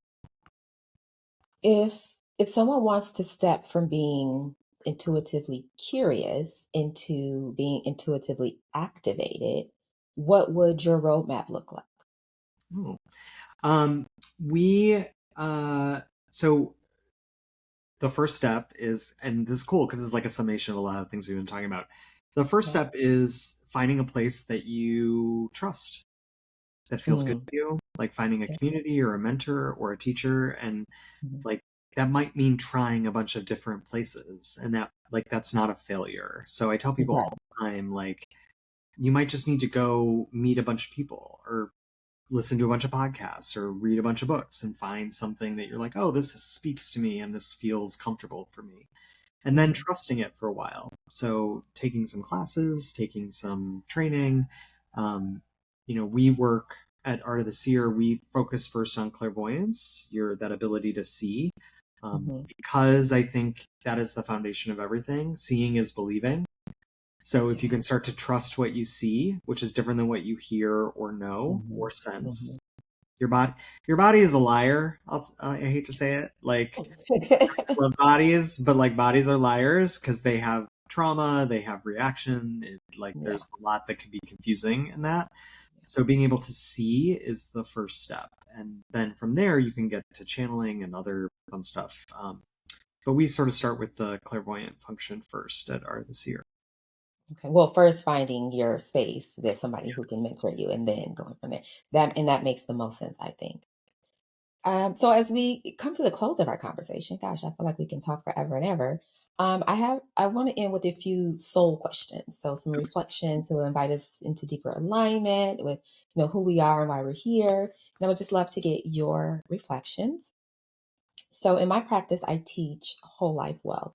If someone wants to step from being intuitively curious into being intuitively activated, what would your roadmap look like? Oh. Um, we so the first step is, and this is cool because it's like a summation of a lot of things we've been talking about. The first Okay. step is finding a place that you trust, that feels good Mm, to you, like finding a yeah. community or a mentor or a teacher, and Mhm. like that might mean trying a bunch of different places, and that like that's not a failure. So I tell people Right. all the time, like, you might just need to go meet a bunch of people or listen to a bunch of podcasts or read a bunch of books and find something that you're like, oh, this speaks to me and this feels comfortable for me. And then Mhm. trusting it for a while. So taking some classes, taking some training. Um, we work at Art of the Seer, we focus first on clairvoyance, that ability to see, Mhm. because I think that is the foundation of everything. Seeing is believing. So if you Yeah. can start to trust what you see, which is different than what you hear or know Hmm. or sense, Hmm. your body is a liar. I hate to say it. Like, love bodies, but like bodies are liars because they have trauma, they have reaction. Like Yeah. there's a lot that can be confusing in that. So being able to see is the first step, and then from there you can get to channeling and other fun stuff. But we sort of start with the clairvoyant function first at Art of the Seer. Okay. Well, first finding your space, there's somebody who can mentor you, and then going from there. That makes the most sense, I think. So as we come to the close of our conversation, gosh, I feel like we can talk forever and ever. I want to end with a few soul questions. So some reflections to invite us into deeper alignment with, who we are and why we're here. And I would just love to get your reflections. So in my practice, I teach whole life wealth.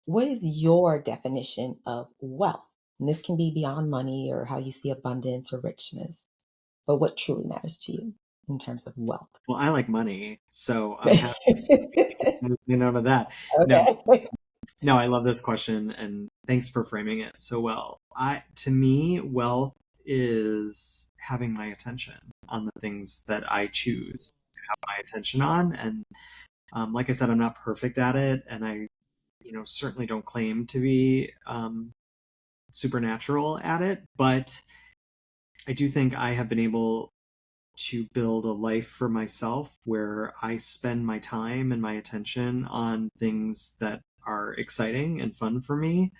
What is your definition of wealth? And this can be beyond money or how you see abundance or richness, but what truly matters to you in terms of wealth? Well, I like money, so I'm happy to say no to that. No, Okay. no, I love this question, and thanks for framing it so well. To me, wealth is having my attention on the things that I choose to have my attention on, and like I said, I'm not perfect at it, and I, certainly don't claim to be supernatural at it, but I do think I have been able to build a life for myself where I spend my time and my attention on things that are exciting and fun for me.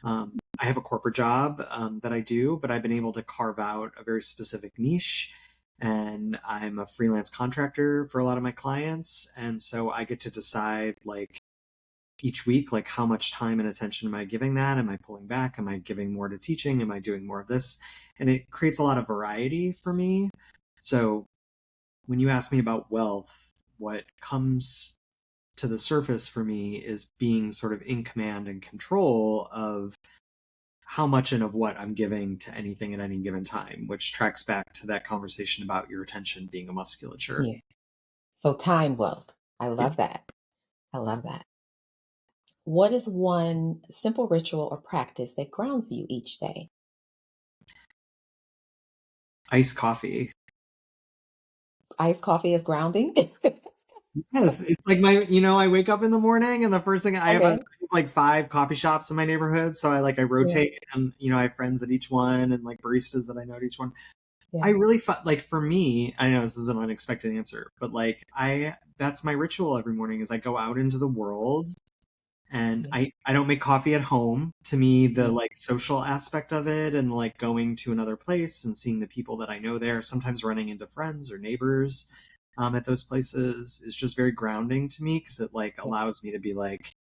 I have a corporate job that I do, but I've been able to carve out a very specific niche. And I'm a freelance contractor for a lot of my clients. And so I get to decide, like, each week, like, how much time and attention am I giving that? Am I pulling back? Am I giving more to teaching? Am I doing more of this? And it creates a lot of variety for me. So when you ask me about wealth, what comes to the surface for me is being sort of in command and control of how much and of what I'm giving to anything at any given time, which tracks back to that conversation about your attention being a musculature. Yeah. So time wealth. I Yeah. love that. I love that. What is one simple ritual or practice that grounds you each day? Iced coffee. Iced coffee is grounding. Yes, it's like I wake up in the morning and the first thing I have Okay. like 5 coffee shops in my neighborhood. So I Yeah. rotate and, I have friends at each one and like baristas that I know at each one. I Yeah. really like, for me, I know this is an unexpected answer, but like that's my ritual every morning is I go out into the world and Yeah. I don't make coffee at home. To me, the Yeah. like social aspect of it and like going to another place and seeing the people that I know there, sometimes running into friends or neighbors at those places is just very grounding to me because it like Yeah. allows me to be like,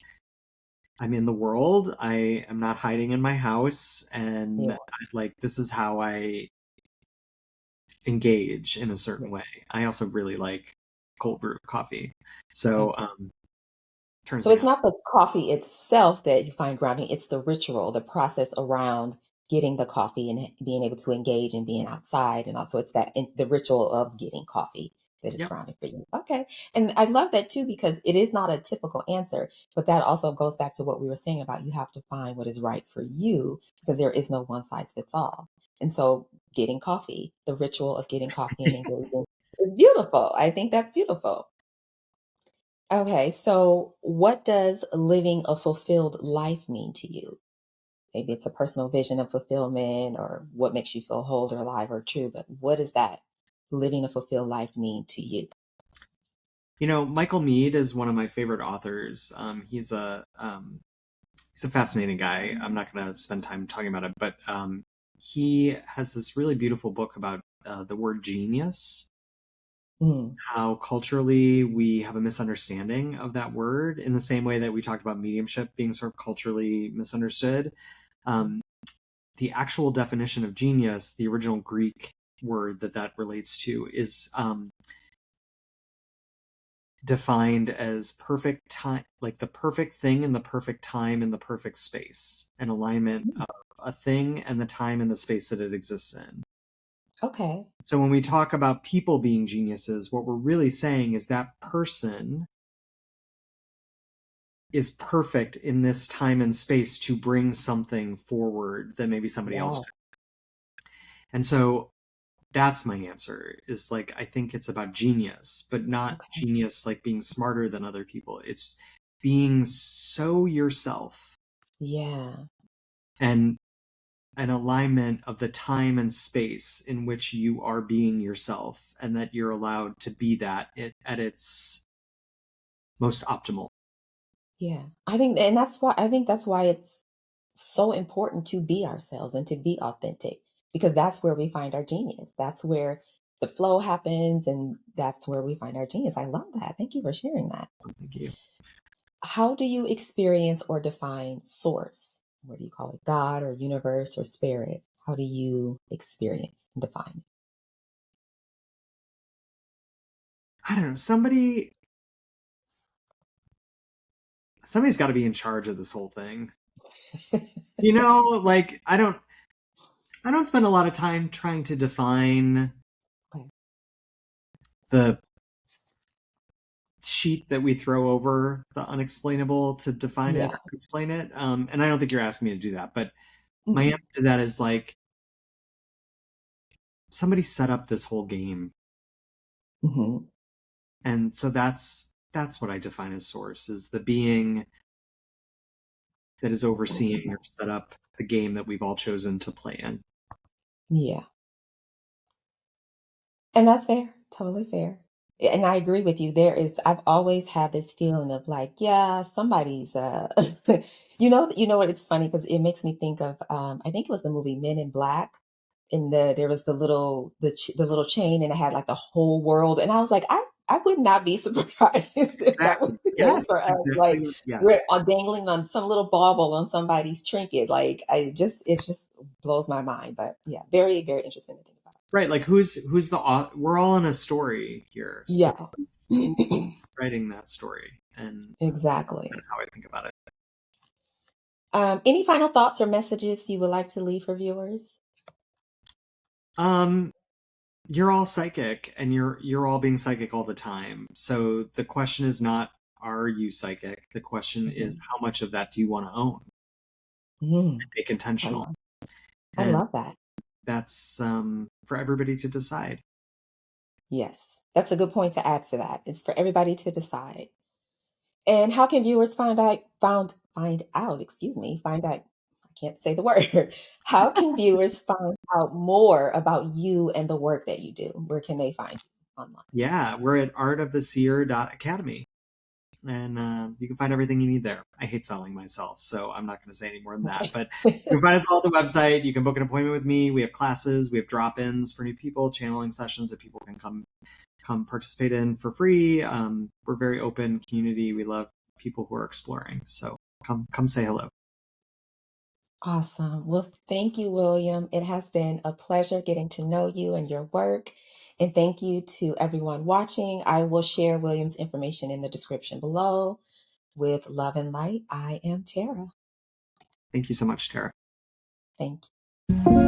I'm in the world. I am not hiding in my house, and Yeah. like this is how I engage in a certain Yeah. way. I also really like cold brew coffee, Okay. so turns So me it's on. not the coffee itself that you find grounding, it's the ritual, the process around getting the coffee and being able to engage and being outside. And also it's the ritual of getting coffee that is Yep. grounding for you. Okay. And I love that too, because it is not a typical answer, but that also goes back to what we were saying about you have to find what is right for you because there is no one size fits all. And so getting coffee, the ritual of getting coffee and engaging is beautiful. I think that's beautiful. Okay, so what does living a fulfilled life mean to you? Maybe it's a personal vision of fulfillment or what makes you feel whole or alive or true, but what does that living a fulfilled life mean to you? Michael Mead is one of my favorite authors. He's a fascinating guy. I'm not going to spend time talking about it, but he has this really beautiful book about the word genius, Mm, how culturally we have a misunderstanding of that word in the same way that we talked about mediumship being sort of culturally misunderstood. yeah. Um, the actual definition of genius, the original Greek word that relates to, is defined as perfect time, like the perfect thing in the perfect time in the perfect space, an alignment Mm, of a thing and the time and the space that it exists in. okay. So when we talk about people being geniuses, what we're really saying is that person is perfect in this time and space to bring something forward that maybe somebody else Yeah. could. And so that's my answer, is like, I think it's about genius, but not Okay. genius like being smarter than other people. It's being so yourself, Yeah. and an alignment of the time and space in which you are being yourself, and that you're allowed to be that at its most optimal. Yeah. I think that's why it's so important to be ourselves and to be authentic, because that's where we find our genius. That's where the flow happens, and that's where we find our genius. I love that. Thank you for sharing that. Thank you. How do you experience or define source? What do you call it? God or universe or spirit? How do you experience and define I don't know. Somebody's got to be in charge of this whole thing. it? Like, I don't spend a lot of time trying to define Okay. the sheet that we throw over the unexplainable to define it Yeah. or explain it. And I don't think you're asking me to do that, but my Hmm. answer to that is like, somebody set up this whole game. Hmm. And so that's what I define as source, is the being that is overseeing or set up the game that we've all chosen to play in. Yeah. And that's fair, totally fair. And I agree with you. I've always had this feeling of like, yeah, somebody's, you know what? It's funny because it makes me think of, I think it was the movie Men in Black. There was the little chain, and it had like the whole world. And I was like, I would not be surprised if that was Exactly. the case Yes, for us. exactly. Like Yes. we're on dangling on some little bauble on somebody's trinket. Like it just blows my mind. But yeah, very, very interesting to think about. Right. Like, who's we're all in a story here. So Yeah. who's writing that story? And Exactly. that's how I think about it. Any final thoughts or messages you would like to leave for viewers? Um, you're all psychic, and you're all being psychic all the time. So the question is not, are you psychic? The question is, Mhm. how much of that do you want to own? Mm, Make I intentional. love, I And love that. that's for everybody to decide. Yes, that's a good point to add to that. It's for everybody to decide. And how can viewers find out? Excuse me, find out. I can't say the word. How can viewers find out more about you and the work that you do? Where can they find you online? Yeah, we're at artoftheseer.academy, and you can find everything you need there. I hate selling myself, so I'm not going to say any more than that. Okay. But you can find us all at the website. You can book an appointment with me. We have classes, we have drop-ins for new people, channeling sessions that people can come participate in for free. We're very open community. We love people who are exploring. So come say hello. Awesome. Well, thank you, William. It has been a pleasure getting to know you and your work. And thank you to everyone watching. I will share William's information in the description below. With love and light, I am Tara. Thank you so much, Tara. Thank you.